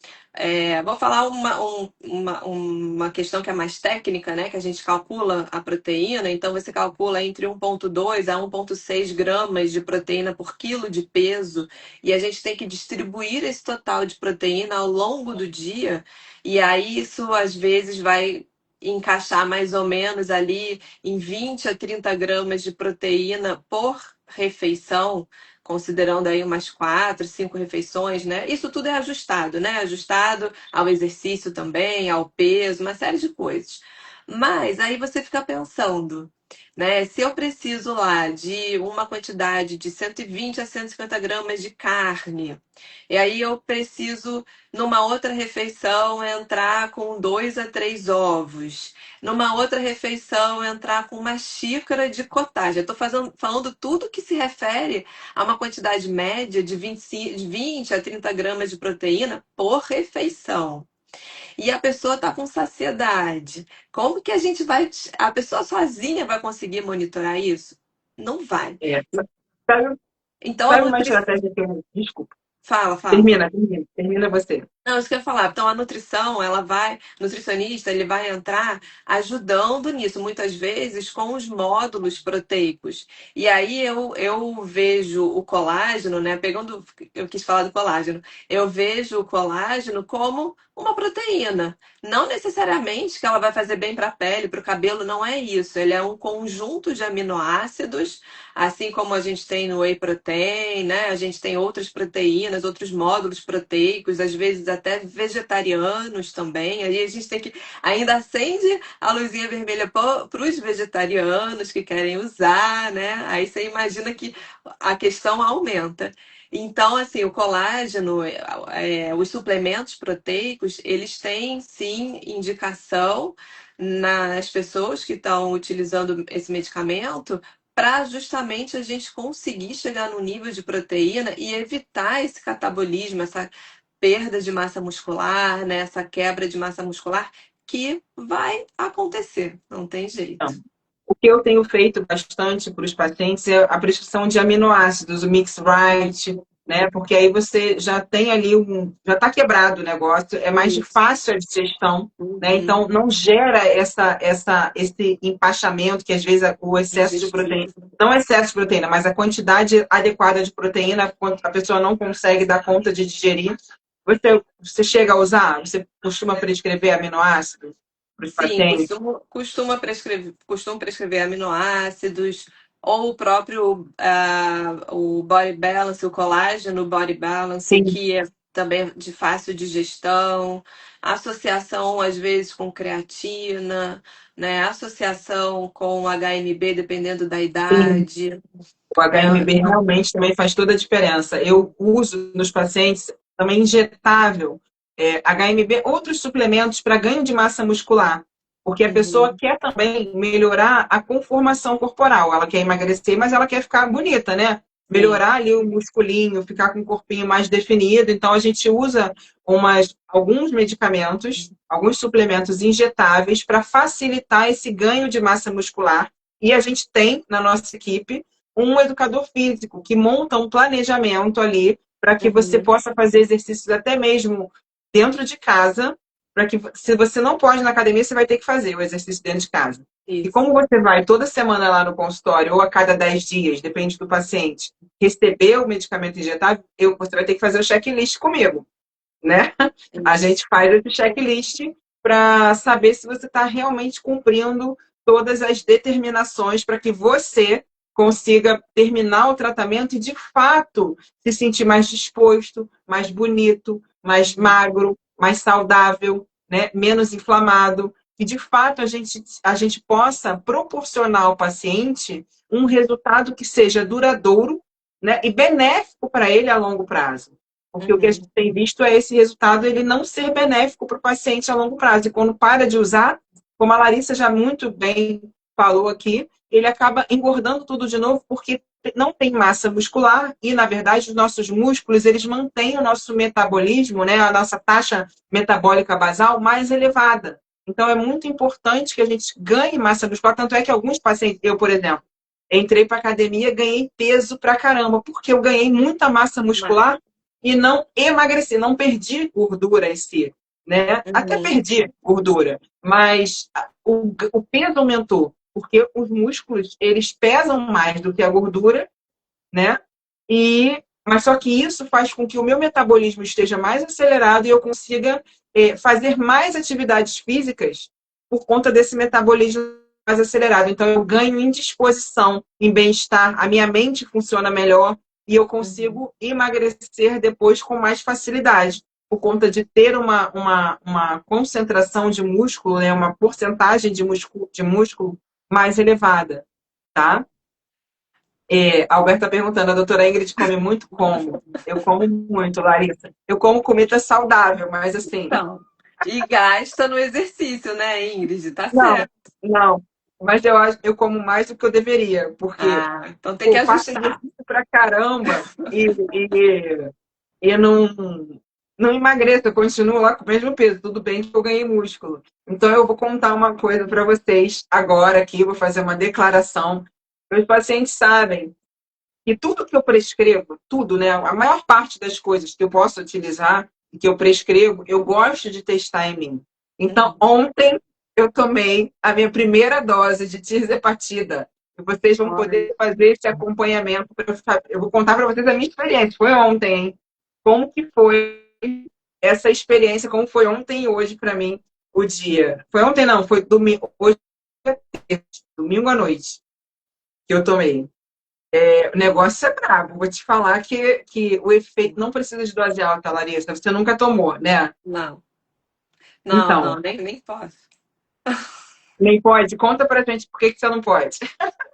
vou falar uma questão que é mais técnica, né? Que a gente calcula a proteína, então você calcula entre 1,2 a 1,6 gramas de proteína por quilo de peso, e a gente tem que distribuir esse total de proteína ao longo do dia, e aí isso às vezes vai encaixar mais ou menos ali em 20 a 30 gramas de proteína por refeição, considerando aí umas 4, 5 refeições, né? Isso tudo é ajustado, né? Ajustado ao exercício também, ao peso, uma série de coisas. Mas aí você fica pensando, né? Se eu preciso lá de uma quantidade de 120 a 150 gramas de carne, e aí eu preciso, numa outra refeição, entrar com 2 a 3 ovos. Numa outra refeição, entrar com uma xícara de cottage. Eu estou falando tudo que se refere a uma quantidade média de 20 a 30 gramas de proteína por refeição. E a pessoa está com saciedade. Como que a gente vai. A pessoa sozinha vai conseguir monitorar isso? Não vai. É, sabe, Então, a sabe uma nutrição. estratégia que eu. Desculpa. Fala, fala. Termina você. Não, isso que eu ia falar. Então, a nutrição, nutricionista, ele vai entrar ajudando nisso, muitas vezes com os módulos proteicos. E aí eu vejo o colágeno, né? Pegando, eu quis falar do colágeno, eu vejo o colágeno como uma proteína. Não necessariamente que ela vai fazer bem para a pele, para o cabelo, não é isso. Ele é um conjunto de aminoácidos, assim como a gente tem no whey protein, né? A gente tem outras proteínas, outros módulos proteicos, às vezes até vegetarianos também. Aí a gente tem que ainda acende a luzinha vermelha para os vegetarianos que querem usar, né? Aí você imagina que a questão aumenta. Então, assim, o colágeno, os suplementos proteicos, eles têm sim indicação nas pessoas que estão utilizando esse medicamento para justamente a gente conseguir chegar no nível de proteína e evitar esse catabolismo, essa perda de massa muscular, né? Essa quebra de massa muscular que vai acontecer, não tem jeito. Então, o que eu tenho feito bastante para os pacientes é a prescrição de aminoácidos, o Mix Right, né? Porque aí você já tem ali já está quebrado o negócio, é mais de Isso. fácil a digestão, né? Uhum. Então não gera esse empachamento que às vezes o excesso de proteína, Digestivo. não excesso de proteína, mas a quantidade adequada de proteína, quando a pessoa não consegue dar conta de digerir. Você chega a usar? Você costuma prescrever aminoácidos para os Sim, pacientes? costumo prescrever aminoácidos, ou o próprio o Body Balance, o colágeno Body Balance, Sim. que é também de fácil digestão, associação às vezes com creatina, né? Associação com HMB, dependendo da Sim, idade. o É, HMB realmente também faz toda a diferença. Eu uso nos pacientes também injetável HMB, outros suplementos para ganho de massa muscular, Porque a pessoa Uhum. quer também melhorar a conformação corporal. Ela quer emagrecer, mas ela quer ficar bonita, né? Sim. Melhorar ali o musculinho, ficar com o corpinho mais definido. Então, a gente usa alguns medicamentos, alguns suplementos injetáveis para facilitar esse ganho de massa muscular. E a gente tem na nossa equipe um educador físico que monta um planejamento ali para que você Uhum. possa fazer exercícios até mesmo dentro de casa, para que, se você não pode ir na academia, você vai ter que fazer o exercício dentro de casa. E Isso. como você vai toda semana lá no consultório, ou a cada 10 dias, depende do paciente, receber o medicamento injetável, você vai ter que fazer o checklist comigo, né? A Isso. gente faz esse checklist para saber se você está realmente cumprindo todas as determinações para que você consiga terminar o tratamento e, de fato, se sentir mais disposto, mais bonito, mais magro, mais saudável, né? Menos inflamado. Que, de fato, a gente possa proporcionar ao paciente um resultado que seja duradouro, né? E benéfico para ele a longo prazo. Porque o que a gente Uhum. tem visto é esse resultado ele não ser benéfico para o paciente a longo prazo. E quando para de usar, como a Larissa já muito bem falou aqui, ele acaba engordando tudo de novo porque não tem massa muscular e, na verdade, os nossos músculos, eles mantêm o nosso metabolismo, né, a nossa taxa metabólica basal mais elevada. Então, é muito importante que a gente ganhe massa muscular. Tanto é que alguns pacientes, eu, por exemplo, entrei para academia, ganhei peso pra caramba, porque eu ganhei muita massa Mas. muscular e não emagreci, não perdi gordura em si, né? Até Uhum. perdi gordura, mas o peso aumentou, porque os músculos, eles pesam mais do que a gordura, né? Mas só que isso faz com que o meu metabolismo esteja mais acelerado e eu consiga fazer mais atividades físicas por conta desse metabolismo mais acelerado. Então, eu ganho em disposição, em bem-estar, a minha mente funciona melhor e eu Uhum. consigo emagrecer depois com mais facilidade, por conta de ter uma concentração de músculo, né, uma porcentagem de músculo mais elevada, tá? A Alberta está perguntando, a doutora Ingrid come muito como? Eu como muito, Larissa. Eu como comida saudável, mas assim, Então. E gasta no exercício, né, Ingrid? Tá não, certo. não. Mas eu acho que eu como mais do que eu deveria, porque Ah, então tem que pô, faço ajustar. exercício pra caramba e não emagreço, eu continuo lá com o mesmo peso. Tudo bem que eu ganhei músculo. Então eu vou contar uma coisa para vocês agora aqui, vou fazer uma declaração. Meus pacientes sabem. E tudo que eu prescrevo, tudo, né? A maior parte das coisas que eu posso utilizar e que eu prescrevo, eu gosto de testar em mim. Então, Uhum. ontem eu tomei a minha primeira dose de tirzepatida. E vocês vão Olha. poder fazer esse acompanhamento. Eu vou contar para vocês a minha experiência. Foi ontem, hein? Como que foi essa experiência? Como foi ontem e hoje para mim o dia? Foi ontem, não, foi domingo. Hoje é terça, domingo à noite que eu tomei. O negócio é brabo. Vou te falar que o efeito não precisa de dose alta, Larissa. Você nunca tomou, né? Não, não, não, Então, nem posso. nem pode. Conta pra gente por que que você não pode.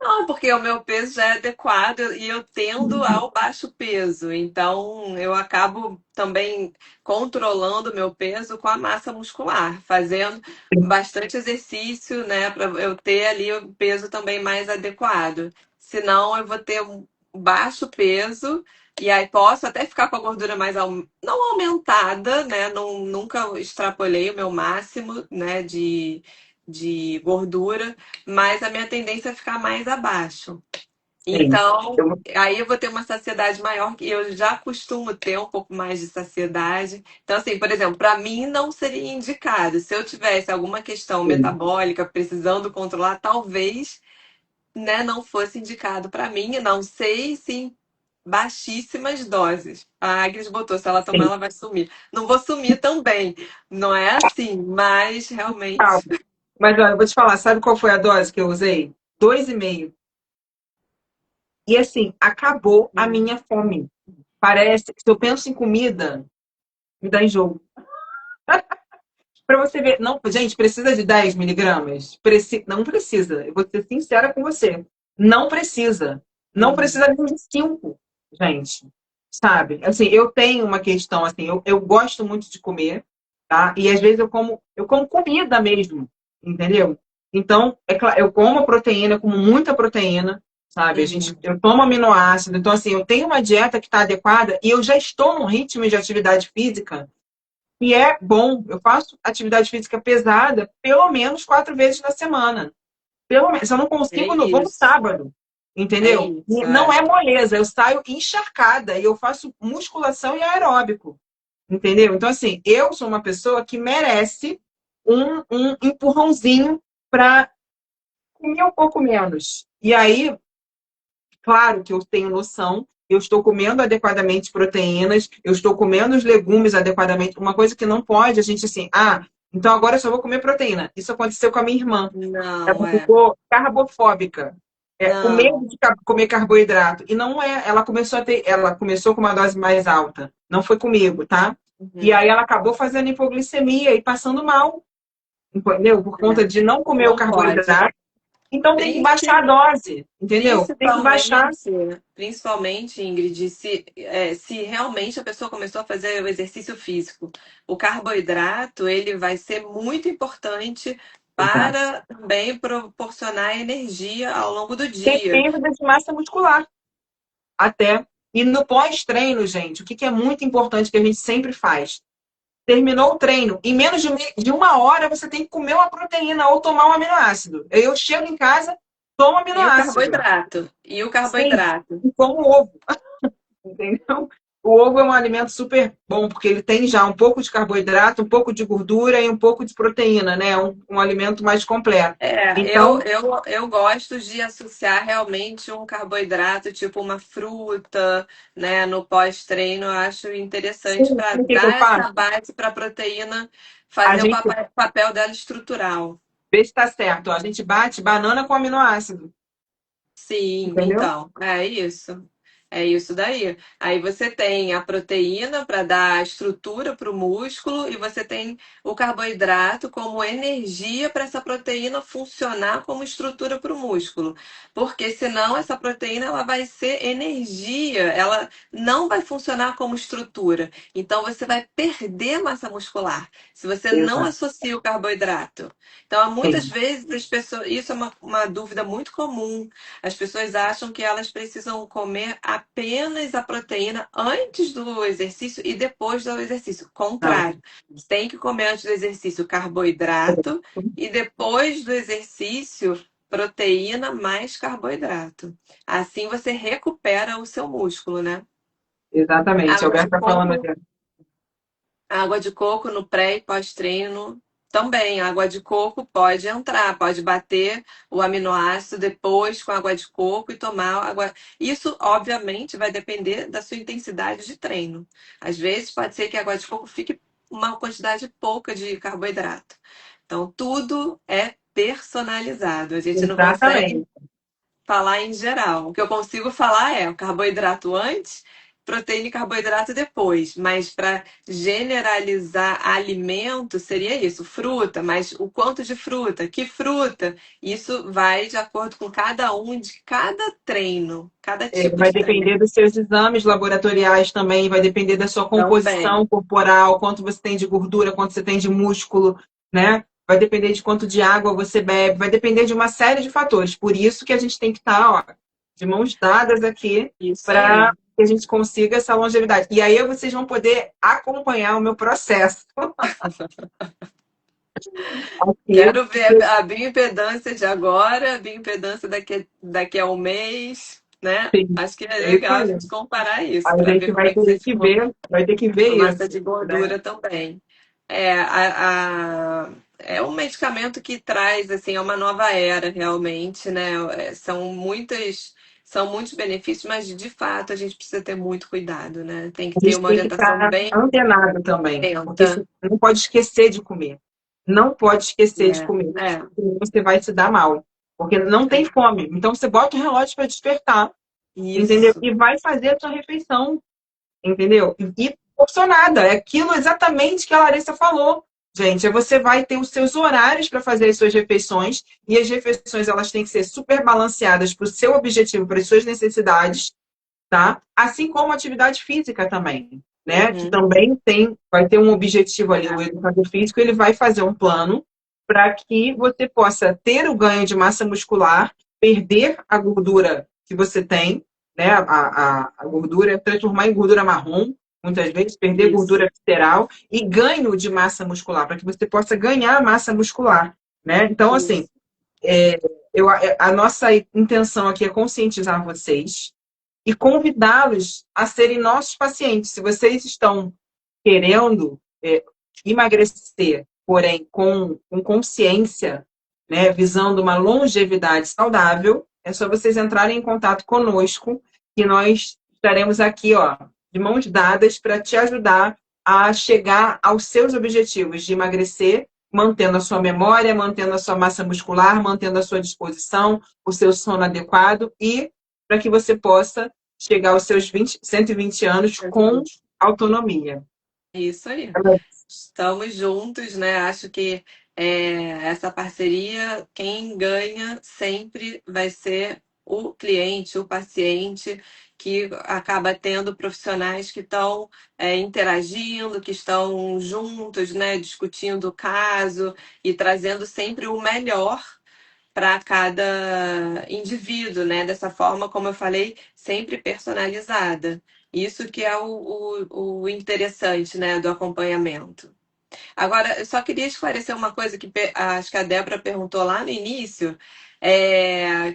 Não, porque o meu peso já é adequado e eu tendo ao baixo peso. Então, eu acabo também controlando o meu peso com a massa muscular, fazendo bastante exercício, né, para eu ter ali o peso também mais adequado. Senão, eu vou ter um baixo peso e aí posso até ficar com a gordura mais não aumentada, né? Não, nunca extrapolei o meu máximo, né, de gordura, mas a minha tendência é ficar mais abaixo. Sim. Então, Eu- aí eu vou ter uma saciedade maior, que eu já costumo ter um pouco mais de saciedade. Então, assim, por exemplo, para mim não seria indicado. Se eu tivesse alguma questão sim, metabólica, precisando controlar, talvez, né, não fosse indicado para mim. Não sei se em baixíssimas doses. A Agnes botou, se ela tomar, sim. ela vai sumir. Não vou sumir também. Não é assim, mas Calma. realmente. Mas olha, eu vou te falar, sabe qual foi a dose que eu usei? 2,5. E assim, acabou a minha fome. Parece que se eu penso em comida, me dá enjoo. Para você ver, não, gente, precisa de 10 miligramas? Não precisa. Eu vou ser sincera com você. Não precisa. Não Uhum. precisa nem de 5, gente. Sabe? Assim, eu tenho uma questão, assim, eu gosto muito de comer, tá? E às vezes eu como comida mesmo. entendeu? Então, é claro, eu como proteína, como muita proteína, sabe? Eu tomo aminoácido, então assim, eu tenho uma dieta que está adequada e eu já estou num ritmo de atividade física que é bom. Eu faço atividade física pesada pelo menos 4 vezes na semana. Pelo menos, eu não É consigo, eu vou no isso. sábado, É entendeu? isso, E não é. é moleza, eu saio encharcada e eu faço musculação e aeróbico, entendeu? Então, assim, eu sou uma pessoa que merece um empurrãozinho para comer um pouco menos. E aí, claro que eu tenho noção, eu estou comendo adequadamente proteínas, eu estou comendo os legumes adequadamente. Uma coisa que não pode, a gente assim, então agora eu só vou comer proteína. Isso aconteceu com a minha irmã. Não, Ela é. ficou carbofóbica, com medo Não. de comer carboidrato. E não é, ela começou com uma dose mais alta. Não foi comigo, tá? E Uhum. aí ela acabou fazendo hipoglicemia e passando mal, entendeu? Por conta É. de não comer o Não pode. carboidrato. Então tem que baixar a dose, entendeu? Tem que baixar. Principalmente, principalmente, Ingrid, se realmente a pessoa começou a fazer o exercício físico, o carboidrato ele vai ser muito importante Exato. para também proporcionar energia ao longo do Tem dia. perda de massa muscular, até. E no pós-treino, gente, o que é muito importante que a gente sempre faz? Terminou o treino, em menos de 1 hora você tem que comer uma proteína ou tomar um aminoácido. Eu chego em casa, tomo E o aminoácido. carboidrato? E o Sim, carboidrato? e como ovo, entendeu? O ovo é um alimento super bom, porque ele tem já um pouco de carboidrato, um pouco de gordura e um pouco de proteína, né? Um alimento mais completo. Então, Eu gosto de associar realmente um carboidrato, tipo uma fruta, né, no pós-treino. Eu acho sim, interessante para sabe o que que eu dar faço? essa base para a proteína A fazer o gente papel dela estrutural. vê se está certo. A gente bate banana com aminoácido, Sim, entendeu? então, é isso. É isso daí. Aí você tem a proteína para dar estrutura para o músculo e você tem o carboidrato como energia para essa proteína funcionar como estrutura para o músculo. Porque senão essa proteína ela vai ser energia, ela não vai funcionar como estrutura. Então você vai perder massa muscular se você não Exato. associa o carboidrato. Então, muitas Sim, vezes as pessoas, isso é uma dúvida muito comum. As pessoas acham que elas precisam comer apenas a proteína antes do exercício e depois do exercício. não. Contrário, tem que comer antes do exercício carboidrato e depois do exercício proteína mais carboidrato. Assim você recupera o seu músculo, né? Exatamente. Água Alguém de está falando coco aqui. Água de coco no pré e pós-treino também. Água de coco pode entrar, pode bater o aminoácido depois com água de coco e tomar água. Isso, obviamente, vai depender da sua intensidade de treino. Às vezes, pode ser que a água de coco fique uma quantidade pouca de carboidrato. Então, tudo é personalizado. A gente não consegue Exatamente. falar em geral. O que eu consigo falar é o carboidrato antes, proteína e carboidrato depois. Mas para generalizar alimento, seria isso: fruta, mas o quanto de fruta? Que fruta? Isso vai de acordo com cada um de cada treino, cada tipo Vai de treino. depender dos seus exames laboratoriais também, vai depender da sua Também. composição corporal, quanto você tem de gordura, quanto você tem de músculo, né? Vai depender de quanto de água você bebe, vai depender de uma série de fatores. Por isso que a gente tem que estar, ó, de mãos dadas aqui Isso para aí. que a gente consiga essa longevidade. E aí vocês vão poder acompanhar o meu processo aqui. Quero ver a bioimpedância de agora, a bioimpedância daqui a um mês, né? Sim, Acho que é é isso legal a aí. gente comparar isso A para gente ver como é que vocês ficam. vai ter que ver A massa isso, de né? gordura também. É um medicamento que traz assim é uma nova era realmente, né? São muitos benefícios, mas de fato a gente precisa ter muito cuidado, né? Tem que A ter gente uma tem que orientação estar bem antenado também, porque atenta. você não pode esquecer de comer. Não pode esquecer de É, comer, é, senão você vai se dar mal, porque não tem é. fome. Então você bota o relógio para despertar, entendeu? Isso. E vai fazer a sua refeição, entendeu? E porcionada, é aquilo exatamente que a Larissa falou. Gente, você vai ter os seus horários para fazer as suas refeições, e as refeições elas têm que ser super balanceadas para o seu objetivo, para as suas necessidades, tá? Assim como atividade física também, né? Que Uhum. também vai ter um objetivo ali, o educador físico, ele vai fazer um plano para que você possa ter o ganho de massa muscular, perder a gordura que você tem, né? A gordura, transformar em gordura marrom, muitas vezes, perder Isso, gordura visceral e ganho de massa muscular, para que você possa ganhar massa muscular, né? Então, assim, isso. a nossa intenção aqui é conscientizar vocês e convidá-los a serem nossos pacientes. Se vocês estão querendo emagrecer, porém com consciência, né, visando uma longevidade saudável, é só vocês entrarem em contato conosco, que nós estaremos aqui, ó, de mãos dadas para te ajudar a chegar aos seus objetivos de emagrecer, mantendo a sua memória, mantendo a sua massa muscular, mantendo a sua disposição, o seu sono adequado e para que você possa chegar aos seus 120 anos com autonomia. Isso aí. Estamos juntos, né? Acho que essa parceria, quem ganha sempre vai ser o cliente, o paciente, que acaba tendo profissionais que estão interagindo, que estão juntos, né? Discutindo o caso e trazendo sempre o melhor para cada indivíduo, né? Dessa forma, como eu falei, sempre personalizada. Isso que é o interessante, né, do acompanhamento. Agora, eu só queria esclarecer uma coisa que acho que a Débora perguntou lá no início,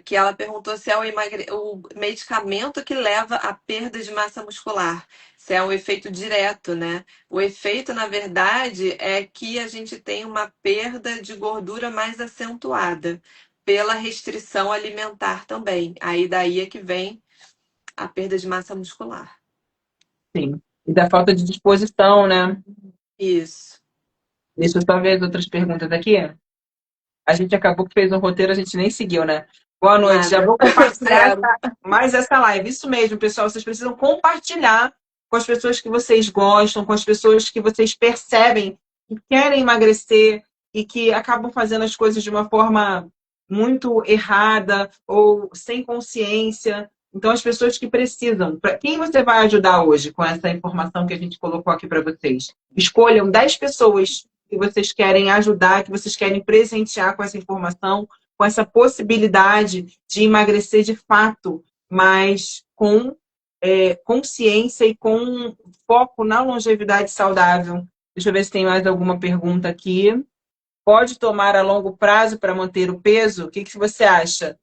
que ela perguntou se é o medicamento que leva à perda de massa muscular, se é um efeito direto, né? O efeito, na verdade, é que a gente tem uma perda de gordura mais acentuada pela restrição alimentar também. Aí daí é que vem a perda de massa muscular. Sim. E da falta de disposição, né? Isso. Deixa eu só ver as outras perguntas aqui. A gente acabou que fez um roteiro, a gente nem seguiu, né? Boa noite. Já Nada. vou compartilhar Zero. mais essa live. Isso mesmo, pessoal. Vocês precisam compartilhar com as pessoas que vocês gostam, com as pessoas que vocês percebem que querem emagrecer e que acabam fazendo as coisas de uma forma muito errada ou sem consciência. Então, as pessoas que precisam. Para quem você vai ajudar hoje com essa informação que a gente colocou aqui para vocês? Escolham 10 pessoas que vocês querem ajudar, que vocês querem presentear com essa informação, com essa possibilidade de emagrecer de fato, mas com consciência e com foco na longevidade saudável. Deixa eu ver se tem mais alguma pergunta aqui. Pode tomar a longo prazo para manter o peso? O que você acha?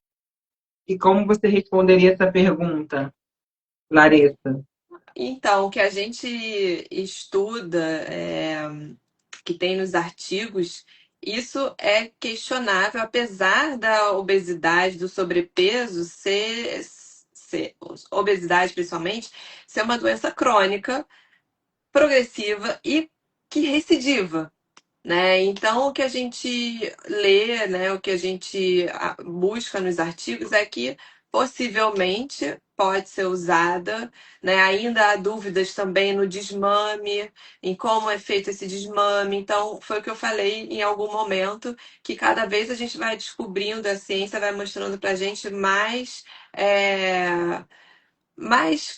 E como você responderia essa pergunta, Larissa? Então, o que a gente estuda, que tem nos artigos, isso é questionável, apesar da obesidade, do sobrepeso obesidade principalmente, ser uma doença crônica, progressiva e que recidiva, né? Então, o que a gente lê, né, o que a gente busca nos artigos é que possivelmente pode ser usada, né? Ainda há dúvidas também no desmame, em como é feito esse desmame. Então, foi o que eu falei em algum momento, que cada vez a gente vai descobrindo, a ciência vai mostrando para a gente mais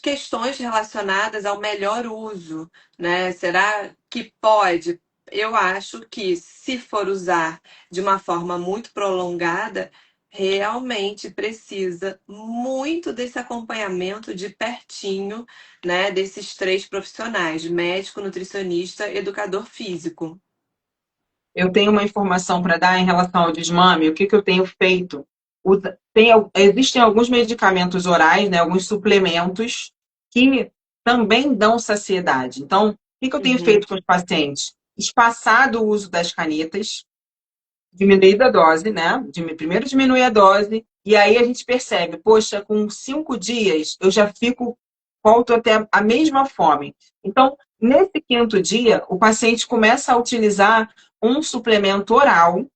questões relacionadas ao melhor uso, né? Será que pode? Eu acho que, se for usar de uma forma muito prolongada, realmente precisa muito desse acompanhamento de pertinho, né? Desses três profissionais: médico, nutricionista, educador físico. Eu tenho uma informação para dar em relação ao desmame. O que eu tenho feito? Existem alguns medicamentos orais, né, alguns suplementos que também dão saciedade. Então, o que eu tenho Uhum, feito com os pacientes? Espaçado o uso das canetas, diminuída a dose, né? Primeiro diminui a dose, e aí a gente percebe, poxa, com 5 dias eu já volto até a mesma fome. Então, nesse quinto dia, o paciente começa a utilizar um suplemento oral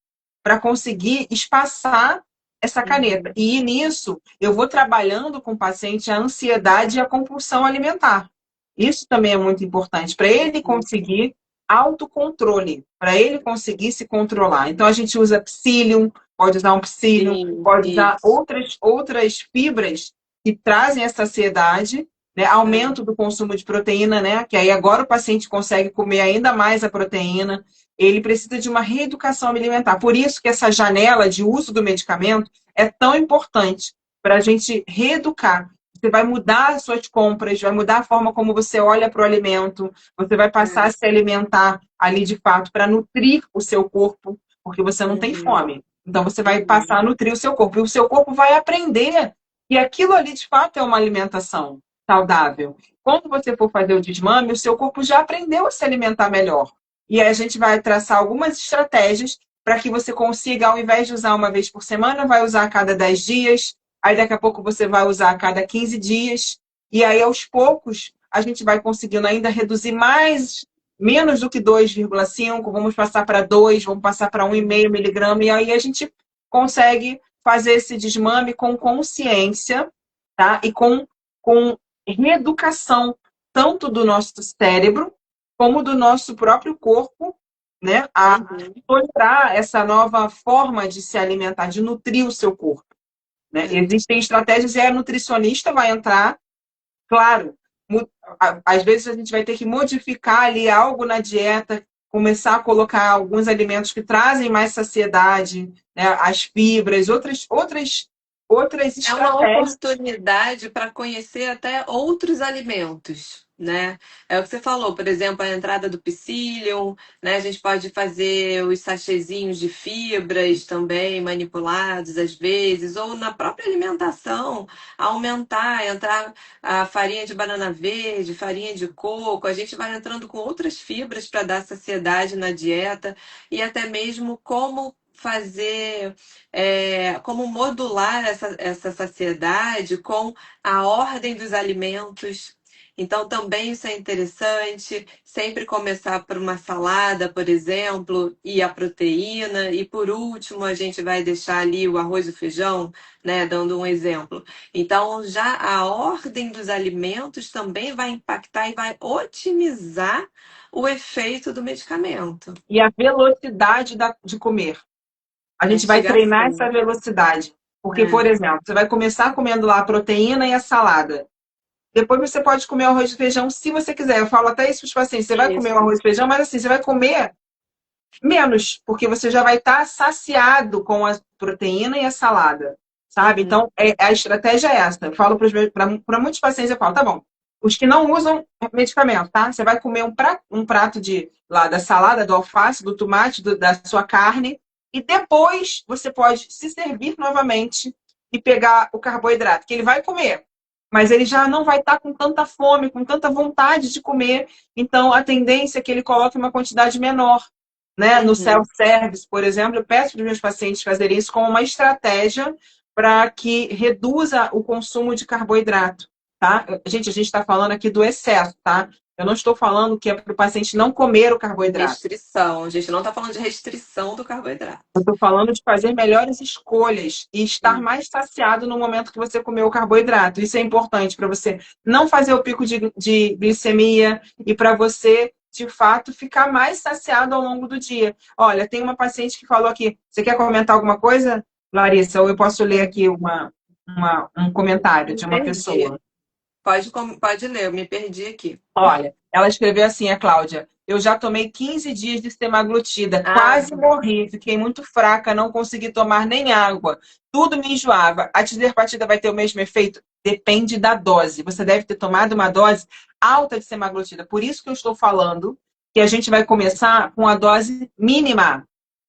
para conseguir espaçar essa caneta. uhum. E nisso, eu vou trabalhando com o paciente a ansiedade e a compulsão alimentar. Isso também é muito importante, para ele conseguir autocontrole, para ele conseguir se controlar. Então, a gente usa psyllium, pode usar um psyllium, Sim, pode usar isso. outras fibras que trazem essa saciedade né? Aumento do consumo de proteína, né? Que aí agora o paciente consegue comer ainda mais a proteína. Ele precisa de uma reeducação alimentar. Por isso que essa janela de uso do medicamento é tão importante para a gente reeducar. Você vai mudar as suas compras, vai mudar a forma como você olha para o alimento, você vai passar a É. se alimentar ali de fato para nutrir o seu corpo, porque você não tem Uhum, fome. Então você vai passar uhum, a nutrir o seu corpo. E o seu corpo vai aprender que aquilo ali de fato é uma alimentação saudável. Quando você for fazer o desmame, o seu corpo já aprendeu a se alimentar melhor. E aí a gente vai traçar algumas estratégias para que você consiga, ao invés de usar uma vez por semana, vai usar a cada 10 dias, aí daqui a pouco você vai usar a cada 15 dias, e aí aos poucos a gente vai conseguindo ainda reduzir mais, menos do que 2,5, vamos passar para 2, vamos passar para 1,5 miligrama, e aí a gente consegue fazer esse desmame com consciência, tá? E com reeducação, tanto do nosso cérebro, como do nosso próprio corpo, né? A uhum. tolerar essa nova forma de se alimentar, de nutrir o seu corpo, né? É. Existem estratégias, e a nutricionista vai entrar, claro, às vezes a gente vai ter que modificar ali algo na dieta, começar a colocar alguns alimentos que trazem mais saciedade, né? As fibras, outras É uma estratégias. oportunidade para conhecer até outros alimentos, né? É o que você falou, por exemplo, a entrada do psyllium, né? A gente pode fazer os sachêzinhos de fibras também manipulados às vezes, ou na própria alimentação, aumentar, entrar a farinha de banana verde, farinha de coco, a gente vai entrando com outras fibras para dar saciedade na dieta e até mesmo como fazer como modular essa saciedade com a ordem dos alimentos. Então, também isso é interessante. Sempre começar por uma salada, por exemplo, e a proteína. E por último, a gente vai deixar ali o arroz e o feijão, né? Dando um exemplo. Então, já a ordem dos alimentos também vai impactar e vai otimizar o efeito do medicamento. E a velocidade de comer. A gente vai treinar essa Mastigação. velocidade. Porque, por É, exemplo, você vai começar comendo lá a proteína e a salada. Depois você pode comer o arroz e feijão se você quiser. Eu falo até isso para os pacientes. Você vai comer o isso. arroz e feijão, mas assim, você vai comer menos, porque você já vai estar saciado com a proteína e a salada, sabe? Uhum. Então, a estratégia é essa. Eu falo para muitos pacientes, eu falo, tá bom, os que não usam medicamento, tá? Você vai comer um prato lá da salada, do alface, do tomate, da sua carne, e depois você pode se servir novamente e pegar o carboidrato, que ele vai comer, mas ele já não vai estar com tanta fome, com tanta vontade de comer, então a tendência é que ele coloque uma quantidade menor, né? No Uhum. self-service, por exemplo, eu peço para os meus pacientes fazerem isso como uma estratégia para que reduza o consumo de carboidrato, tá? Gente, a gente está falando aqui do excesso, tá? Eu não estou falando que é para o paciente não comer o carboidrato. Restrição. A gente não está falando de restrição do carboidrato. Eu estou falando de fazer melhores escolhas e estar Sim. mais saciado no momento que você comeu o carboidrato. Isso é importante para você não fazer o pico de glicemia e para você, de fato, ficar mais saciado ao longo do dia. Olha, tem uma paciente que falou aqui. Você quer comentar alguma coisa, Larissa? Ou eu posso ler aqui um comentário Me de uma perdi. pessoa? Pode ler, eu me perdi aqui. Olha, ela escreveu assim, a Cláudia. Eu já tomei 15 dias de semaglutida, Ah, quase morri, fiquei muito fraca, não consegui tomar nem água. Tudo me enjoava. A tirzepatida vai ter o mesmo efeito? Depende da dose. Você deve ter tomado uma dose alta de semaglutida. Por isso que eu estou falando que a gente vai começar com a dose mínima,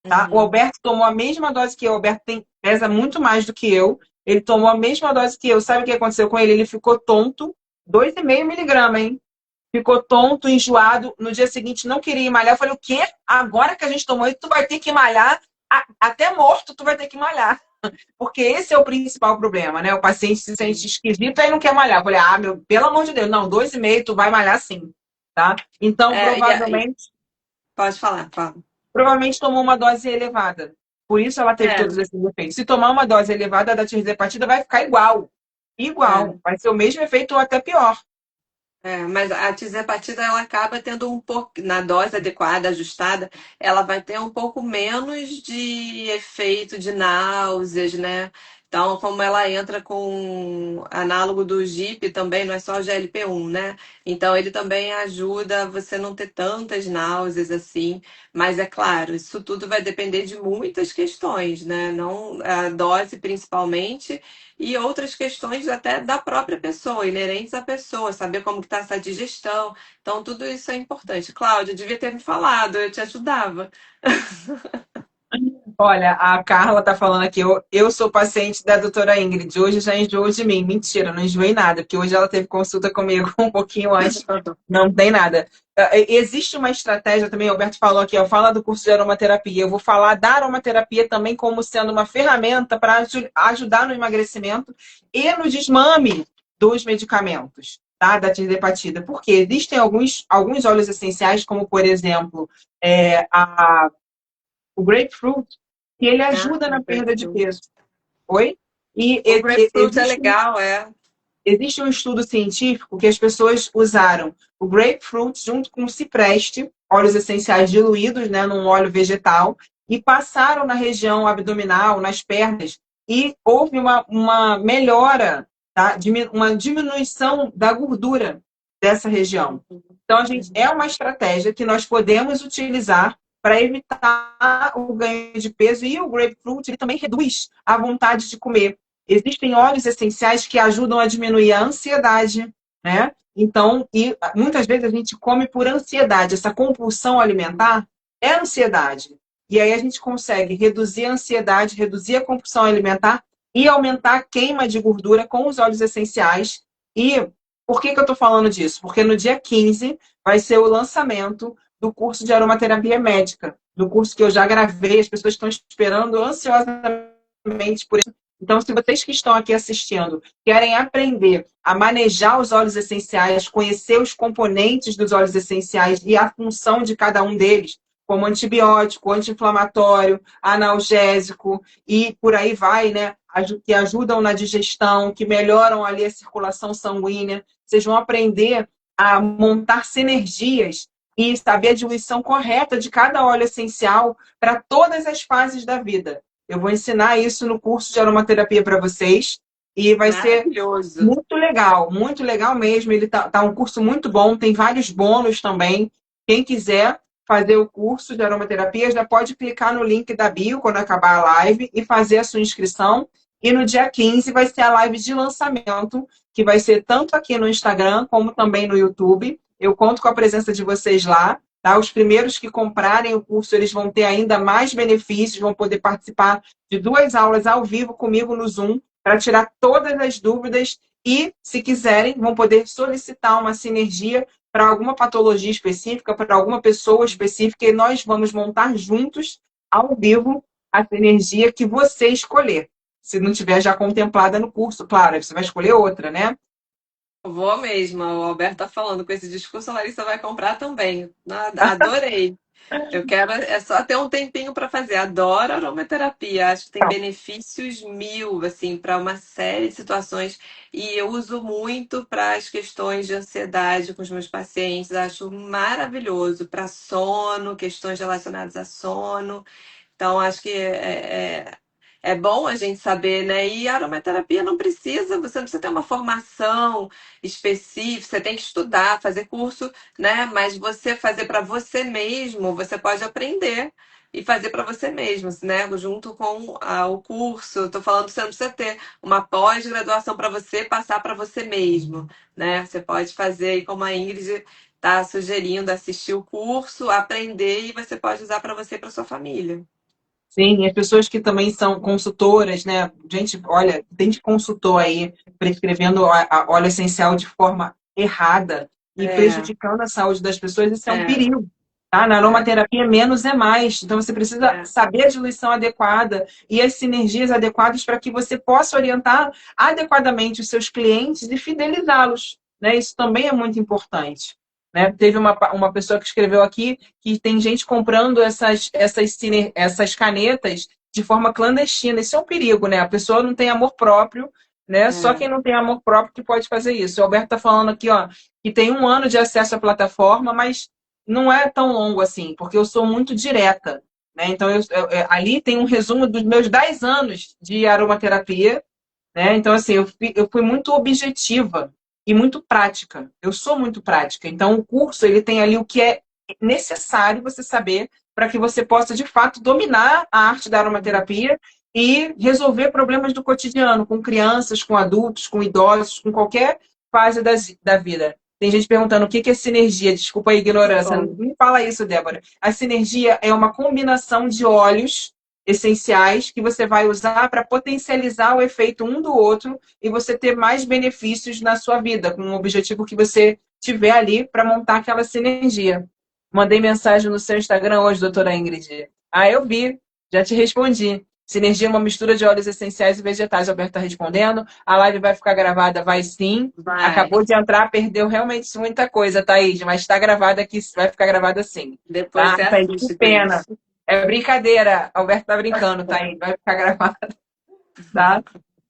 tá? O uhum. Alberto tomou a mesma dose que eu. O Alberto pesa muito mais do que eu. Ele tomou a mesma dose que eu. Sabe o que aconteceu com ele? Ele ficou tonto, 2,5 miligramas, hein? Ficou tonto, enjoado. No dia seguinte não queria ir malhar. Eu falei, o quê? Agora que a gente tomou isso, tu vai ter que malhar. Até morto, tu vai ter que malhar. Porque esse é o principal problema, né? O paciente se sente esquisito e não quer malhar. Eu falei, pelo amor de Deus, não, 2,5, tu vai malhar sim, tá? Então, Pode falar, fala. provavelmente tomou uma dose elevada. Por isso ela teve É, todos esses efeitos. Se tomar uma dose elevada da tirzepatida, vai ficar igual. é. Igual. Vai ser o mesmo efeito ou até pior. Mas a tirzepatida ela acaba tendo um pouco, na dose adequada, ajustada, ela vai ter um pouco menos de efeito de náuseas, né? Então, como ela entra com análogo do GIP também, não é só o GLP-1, né? Então, ele também ajuda você não ter tantas náuseas assim. Mas é claro, isso tudo vai depender de muitas questões, né? Não a dose principalmente e outras questões até da própria pessoa, inerentes à pessoa, saber como que está essa digestão. Então, tudo isso é importante. Cláudia, devia ter me falado, eu te ajudava. Olha, a Carla tá falando aqui, eu sou paciente da doutora Ingrid, hoje já enjoou de mim. Mentira, não enjoei nada, porque hoje ela teve consulta comigo um pouquinho antes, não tem nada. Existe uma estratégia também, o Alberto falou aqui, ó, fala do curso de aromaterapia. Eu vou falar da aromaterapia também como sendo uma ferramenta para ajudar no emagrecimento e no desmame dos medicamentos, tá? Da tirzepatida. Porque existem alguns óleos essenciais, como por exemplo, o grapefruit, que ele Ah, ajuda na perda de grapefruit. peso. Oi? E O grapefruit é existe, legal, é. existe um estudo científico que as pessoas usaram o grapefruit junto com o cipreste, óleos essenciais diluídos, né, num óleo vegetal, e passaram na região abdominal, nas pernas, e houve uma melhora, tá? Uma diminuição da gordura dessa região. Então, é uma estratégia que nós podemos utilizar para evitar o ganho de peso, e o grapefruit ele também reduz a vontade de comer. Existem óleos essenciais que ajudam a diminuir a ansiedade, né? Então, e muitas vezes a gente come por ansiedade. Essa compulsão alimentar é ansiedade. E aí a gente consegue reduzir a ansiedade, reduzir a compulsão alimentar e aumentar a queima de gordura com os óleos essenciais. E por que eu estou falando disso? Porque no dia 15 vai ser o lançamento do curso de aromaterapia médica, do curso que eu já gravei, as pessoas estão esperando ansiosamente por isso. Então, se vocês que estão aqui assistindo querem aprender a manejar os óleos essenciais, conhecer os componentes dos óleos essenciais e a função de cada um deles, como antibiótico, anti-inflamatório, analgésico e por aí vai, né? Que ajudam na digestão, que melhoram ali a circulação sanguínea. Vocês vão aprender a montar sinergias e saber a diluição correta de cada óleo essencial para todas as fases da vida. Eu vou ensinar isso no curso de aromaterapia para vocês e vai ser Maravilhoso. muito legal mesmo. Ele tá um curso muito bom, tem vários bônus também. Quem quiser fazer o curso de aromaterapia já pode clicar no link da bio quando acabar a live e fazer a sua inscrição. E no dia 15 vai ser a live de lançamento, que vai ser tanto aqui no Instagram como também no YouTube. Eu conto com a presença de vocês lá. Tá? Os primeiros que comprarem o curso, eles vão ter ainda mais benefícios, vão poder participar de 2 aulas ao vivo comigo no Zoom, para tirar todas as dúvidas e, se quiserem, vão poder solicitar uma sinergia para alguma patologia específica, para alguma pessoa específica, e nós vamos montar juntos, ao vivo, a sinergia que você escolher. Se não tiver já contemplada no curso, claro, você vai escolher outra, né? Vou mesmo. O Alberto tá falando com esse discurso, a Larissa vai comprar também. Adorei. Eu quero é só ter um tempinho para fazer. Adoro aromaterapia. Acho que tem benefícios mil, assim, para uma série de situações. E eu uso muito para as questões de ansiedade com os meus pacientes. Acho maravilhoso para sono, questões relacionadas a sono. Então, acho que é bom a gente saber, né? E a aromaterapia não precisa, você não precisa ter uma formação específica, você tem que estudar, fazer curso, né? Mas você fazer para você mesmo, você pode aprender e fazer para você mesmo, né? Junto com o curso. Estou falando que você não precisa ter uma pós-graduação para você passar para você mesmo, né? Você pode fazer aí como a Ingrid está sugerindo, assistir o curso, aprender e você pode usar para você e para sua família. Sim, e as pessoas que também são consultoras, né? Gente, olha, tem de consultor aí prescrevendo óleo essencial de forma errada e É, prejudicando a saúde das pessoas, isso é um é, perigo. Tá? Na é, aromaterapia, menos é mais. Então, você precisa é. saber a diluição adequada e as sinergias adequadas para que você possa orientar adequadamente os seus clientes e fidelizá-los. Né? Isso também é muito importante. Né? Teve uma pessoa que escreveu aqui que tem gente comprando essas canetas de forma clandestina. Isso é um perigo, né? A pessoa não tem amor próprio, né? Só É. quem não tem amor próprio que pode fazer isso. O Alberto está falando aqui, ó, que tem 1 ano de acesso à plataforma, mas não é tão longo assim, porque eu sou muito direta. né? Então, ali tem um resumo dos meus 10 anos de aromaterapia, né? Então, assim, eu fui muito objetiva e muito prática. Eu sou muito prática. Então, o curso, ele tem ali o que é necessário você saber para que você possa, de fato, dominar a arte da aromaterapia e resolver problemas do cotidiano, com crianças, com adultos, com idosos, com qualquer fase da vida. Tem gente perguntando o que é sinergia. Desculpa a ignorância. Não Bom, me fala isso, Débora. A sinergia é uma combinação de óleos essenciais que você vai usar para potencializar o efeito um do outro e você ter mais benefícios na sua vida, com o objetivo que você tiver ali para montar aquela sinergia. Mandei mensagem no seu Instagram hoje, doutora Ingrid. Ah, eu vi, já te respondi. Sinergia é uma mistura de óleos essenciais e vegetais. Alberto está respondendo. A live vai ficar gravada? Vai sim. vai. Acabou de entrar, perdeu realmente muita coisa, Thaís, mas está gravada aqui, vai ficar gravada sim. Depois Tá? você Thaís, que assiste, pena. Cris. É brincadeira. Alberto tá brincando, Thaís. Vai ficar gravado, tá?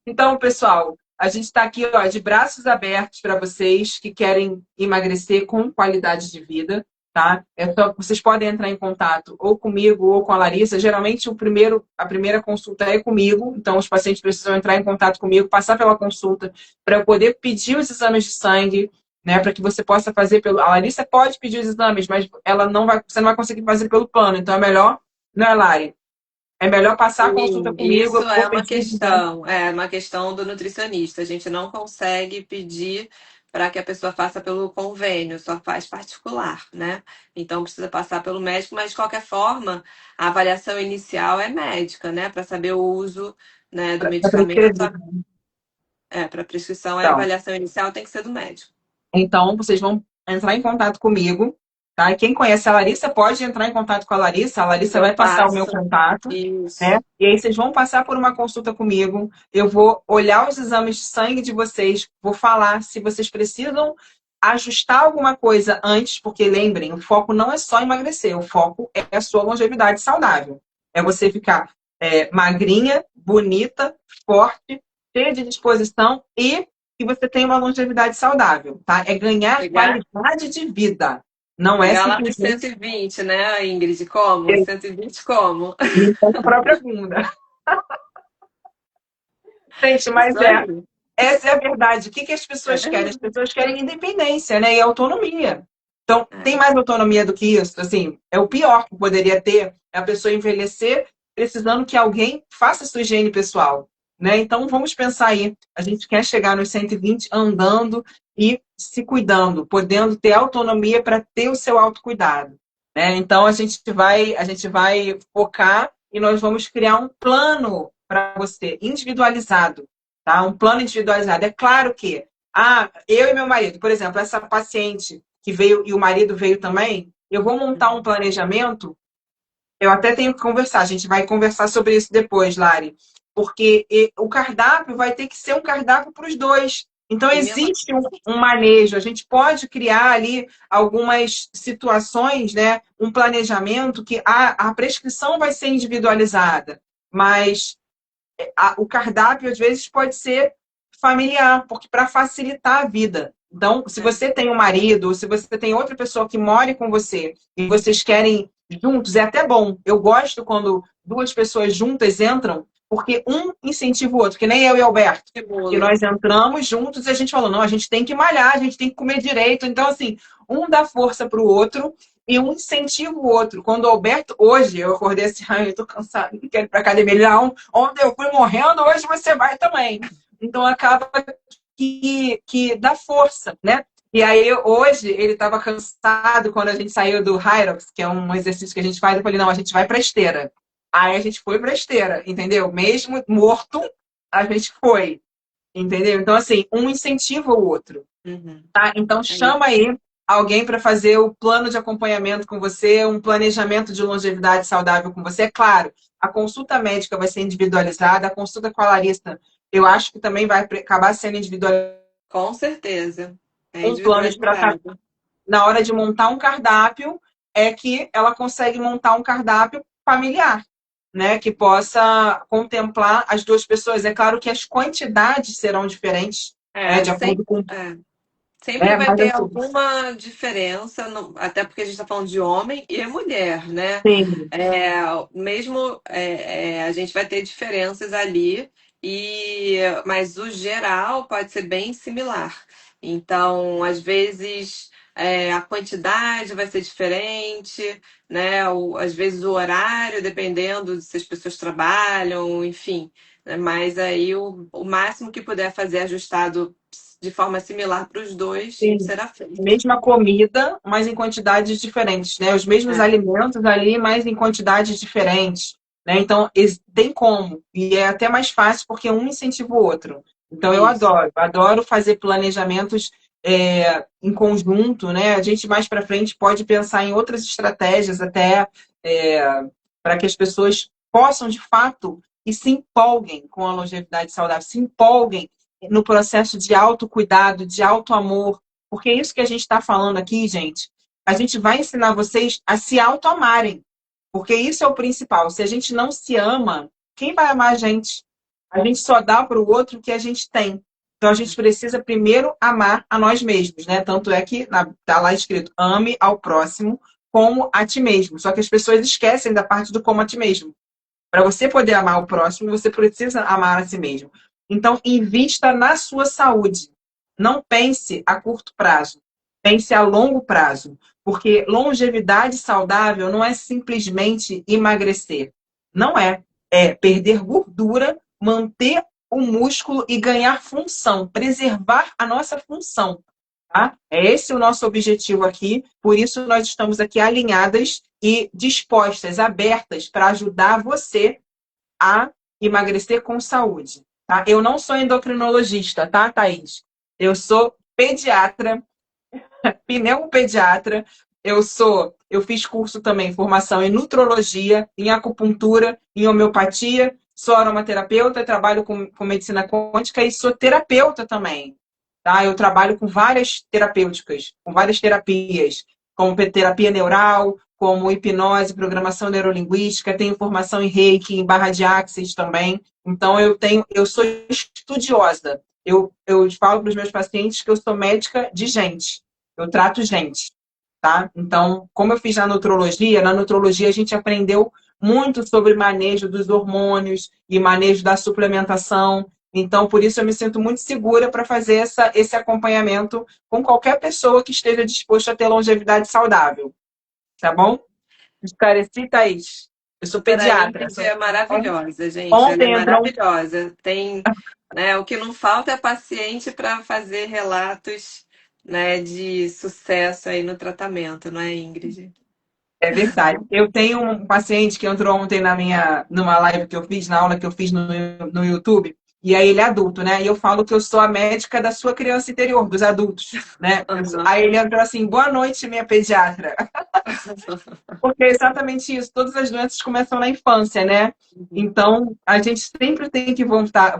Então, pessoal, a gente está aqui, ó, de braços abertos para vocês que querem emagrecer com qualidade de vida, tá? Vocês podem entrar em contato ou comigo ou com a Larissa. Geralmente, a primeira consulta é comigo, então os pacientes precisam entrar em contato comigo, passar pela consulta para eu poder pedir os exames de sangue, né, para que você possa fazer pelo. A Larissa pode pedir os exames, mas ela não vai, você não vai conseguir fazer pelo plano, então é melhor, não é, Lari? É melhor passar a consulta Sim, comigo, isso eu vou é pedir os exames. é uma questão do nutricionista. A gente não consegue pedir para que a pessoa faça pelo convênio, só faz particular, né? Então precisa passar pelo médico, mas de qualquer forma, a avaliação inicial é médica, né? Para saber o uso, né, do Para medicamento. prescrever. Para prescrição, a Então, avaliação inicial tem que ser do médico. então, vocês vão entrar em contato comigo, tá? E quem conhece a Larissa pode entrar em contato com a Larissa Eu vai passar o meu passo contato, né? isso. E aí vocês vão passar por uma consulta comigo, eu vou olhar os exames de sangue de vocês, vou falar se vocês precisam ajustar alguma coisa antes, porque lembrem, o foco não é só emagrecer, o foco é a sua longevidade saudável. É você ficar magrinha, bonita, forte, cheia de disposição e que você tenha uma longevidade saudável, tá? É ganhar Chegar, qualidade de vida. Não é chegar lá nos simplesmente 120, né, Ingrid? Como? 120 como? limpar a própria bunda. Gente, Isso mas aí. essa é a verdade. O que as É pessoas querem? As verdade. pessoas querem independência, né? E autonomia. Então, tem É. mais autonomia do que isso? Assim, é o pior que poderia ter é a pessoa envelhecer precisando que alguém faça sua higiene pessoal, né? Então, vamos pensar aí. A gente quer chegar nos 120 andando e se cuidando, podendo ter autonomia para ter o seu autocuidado, né? Então, a gente vai focar e nós vamos criar um plano para você, individualizado, tá? Um plano individualizado. É claro que, eu e meu marido, por exemplo, essa paciente que veio e o marido veio também, eu vou montar um planejamento. Eu até tenho que conversar, a gente vai conversar sobre isso depois, Lari, porque o cardápio vai ter que ser um cardápio para os dois. Então, E mesmo existe um manejo, a gente pode criar ali algumas situações, né? Um planejamento que a prescrição vai ser individualizada, mas o cardápio, às vezes, pode ser familiar, porque para facilitar a vida. Então, se é, você tem um marido, ou se você tem outra pessoa que more com você e vocês querem juntos, é até bom. Eu gosto quando duas pessoas juntas entram, porque um incentiva o outro, que nem eu e Alberto. de Que bolo. nós entramos juntos e a gente falou, não, a gente tem que malhar, a gente tem que comer direito. Então, assim, um dá força para o outro e um incentiva o outro. Quando o Alberto, hoje, eu acordei assim, ai, eu tô cansado, não quero ir pra academia. Ele, não, ontem eu fui morrendo, hoje você vai também. Então acaba que dá força, né? E aí, hoje, ele estava cansado quando a gente saiu do Hyrox, que é um exercício que a gente faz. Eu falei, não, a gente vai pra esteira. Aí a gente foi pra esteira, entendeu? Mesmo morto, a gente foi, entendeu? Então, assim, um incentiva o outro. Uhum. Tá? Então, É chama isso. aí alguém para fazer o plano de acompanhamento com você, um planejamento de longevidade saudável com você. É claro, a consulta médica vai ser individualizada, a consulta com a Larissa, eu acho que também vai acabar sendo individualizada, Com certeza. É um plano de tratamento. individualizado. Na hora de montar um cardápio, é que ela consegue montar um cardápio familiar, né? Que possa contemplar as duas pessoas. É claro que as quantidades serão diferentes, né? É, De acordo com é. Sempre vai Mas ter assim, alguma diferença, até porque a gente está falando de homem e mulher, né? sim, É, mesmo a gente vai ter diferenças ali, mas o geral pode ser bem similar. Então, às vezes, a quantidade vai ser diferente, né? Às vezes o horário, dependendo de se as pessoas trabalham, enfim, né? Mas aí o máximo que puder fazer ajustado de forma similar para os dois sim. será feito. Mesma comida, mas em quantidades diferentes, né? Os mesmos É, alimentos ali, mas em quantidades diferentes, né? Então, tem como. E é até mais fácil porque um incentiva o outro. Então, isso. adoro fazer planejamentos em conjunto, né? A gente mais para frente pode pensar em outras estratégias até para que as pessoas possam, de fato, e se empolguem com a longevidade saudável, se empolguem no processo de autocuidado, de autoamor, porque é isso que a gente está falando aqui, gente. A gente vai ensinar vocês a se autoamarem, porque isso é o principal. Se a gente não se ama, quem vai amar a gente? A gente só dá para o outro o que a gente tem. Então a gente precisa primeiro amar a nós mesmos, né? Tanto é que está lá escrito: ame ao próximo como a ti mesmo. Só que as pessoas esquecem da parte do como a ti mesmo. Para você poder amar o próximo, você precisa amar a si mesmo. Então, invista na sua saúde. Não pense a curto prazo. Pense a longo prazo. Porque longevidade saudável não é simplesmente emagrecer. Não é. É perder gordura, manter o músculo e ganhar função, preservar a nossa função. Tá? É esse o nosso objetivo aqui, por isso nós estamos aqui alinhadas e dispostas, abertas para ajudar você a emagrecer com saúde. Tá? Eu não sou endocrinologista, tá, Thaís? Eu sou pediatra, pneumopediatra, eu fiz curso também, formação em nutrologia, em acupuntura, em homeopatia, sou aromaterapeuta, trabalho com medicina quântica e sou terapeuta também. Tá? Eu trabalho com várias terapêuticas, com várias terapias, como terapia neural, como hipnose, programação neurolinguística, tenho formação em Reiki, em barra de Axis também. Então eu sou estudiosa. Eu falo para os meus pacientes que eu sou médica de gente. Eu trato gente, tá? Então, como eu fiz na nutrologia a gente aprendeu muito sobre manejo dos hormônios e manejo da suplementação. Então, por isso eu me sinto muito segura para fazer esse acompanhamento com qualquer pessoa que esteja disposta a ter longevidade saudável, tá bom? Esclareci, Thaís. Eu sou Doutora pediatra. Ingrid é maravilhosa, gente. Ela é Ontem entrou um. maravilhosa. Tem, né, o que não falta é paciente para fazer relatos, né, de sucesso aí no tratamento, não é, Ingrid? É verdade. Eu tenho um paciente que entrou ontem numa live que eu fiz, na aula que eu fiz no YouTube, e aí ele é adulto, né? E eu falo que eu sou a médica da sua criança interior, dos adultos, né? Aham. Aí ele entrou assim: boa noite, minha pediatra. Porque é exatamente isso, todas as doenças começam na infância, né? Então, a gente sempre tem que voltar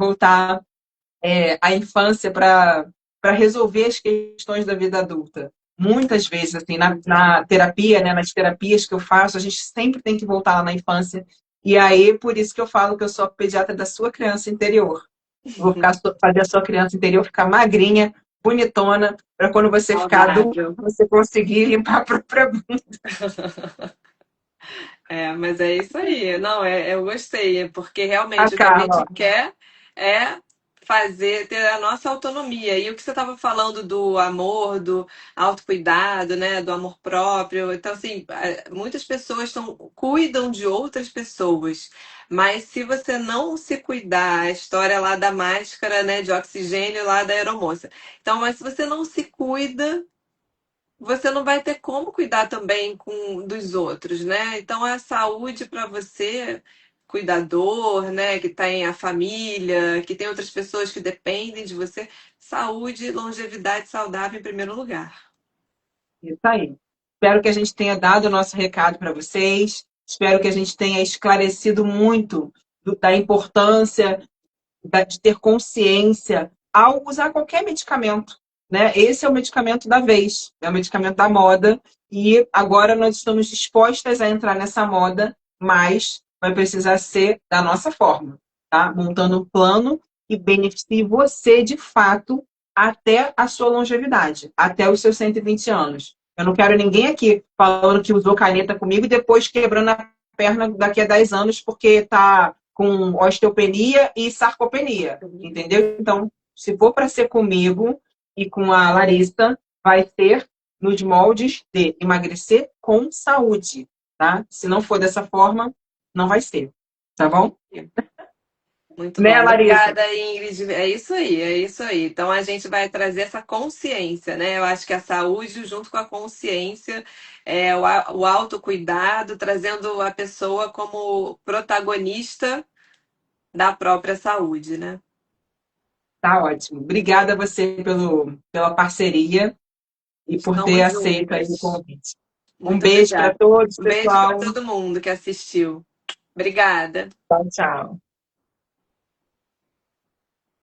à infância para resolver as questões da vida adulta. Muitas vezes, assim, na terapia, né, nas terapias que eu faço, a gente sempre tem que voltar lá na infância. E aí, por isso que eu falo que eu sou a pediatra da sua criança interior. Vou fazer a sua criança interior ficar magrinha, bonitona, para quando você ficar adulto, Saudável. você conseguir limpar a própria É, mas é isso aí. Não, eu gostei, porque a realmente o que a Carla. gente quer é ter a nossa autonomia. E o que você estava falando do amor, do autocuidado, né, do amor próprio. Então, assim, muitas pessoas cuidam de outras pessoas, mas se você não se cuidar, a história lá da máscara, né, de oxigênio lá da aeromoça. Então, mas se você não se cuida, você não vai ter como cuidar também dos outros, né? Então a saúde para você, cuidador, né, que tem a família, que tem outras pessoas que dependem de você, saúde, longevidade saudável em primeiro lugar. Isso aí. Espero que a gente tenha dado o nosso recado para vocês. Espero que a gente tenha esclarecido muito da importância de ter consciência ao usar qualquer medicamento, né? Esse é o medicamento da vez, é o medicamento da moda, e agora nós estamos dispostas a entrar nessa moda, mas vai precisar ser da nossa forma, tá? Montando um plano que beneficie você de fato até a sua longevidade, até os seus 120 anos. Eu não quero ninguém aqui falando que usou caneta comigo e depois quebrando a perna daqui a 10 anos porque está com osteopenia e sarcopenia, entendeu? Então, se for para ser comigo e com a Larissa, vai ser nos moldes de emagrecer com saúde, tá? Se não for dessa forma, não vai ser, tá bom? Muito Né, bom. Larissa? Obrigada, Ingrid. É isso aí, é isso aí. Então a gente vai trazer essa consciência, né? Eu acho que a saúde, junto com a consciência, o autocuidado, trazendo a pessoa como protagonista da própria saúde, né? Tá ótimo. Obrigada a você pela parceria e por ter Estamos aceito aí o juntas. convite. Um Muito beijo para obrigada. todos, Um beijo para pessoal. todo mundo que assistiu. Obrigada. Tchau, tchau.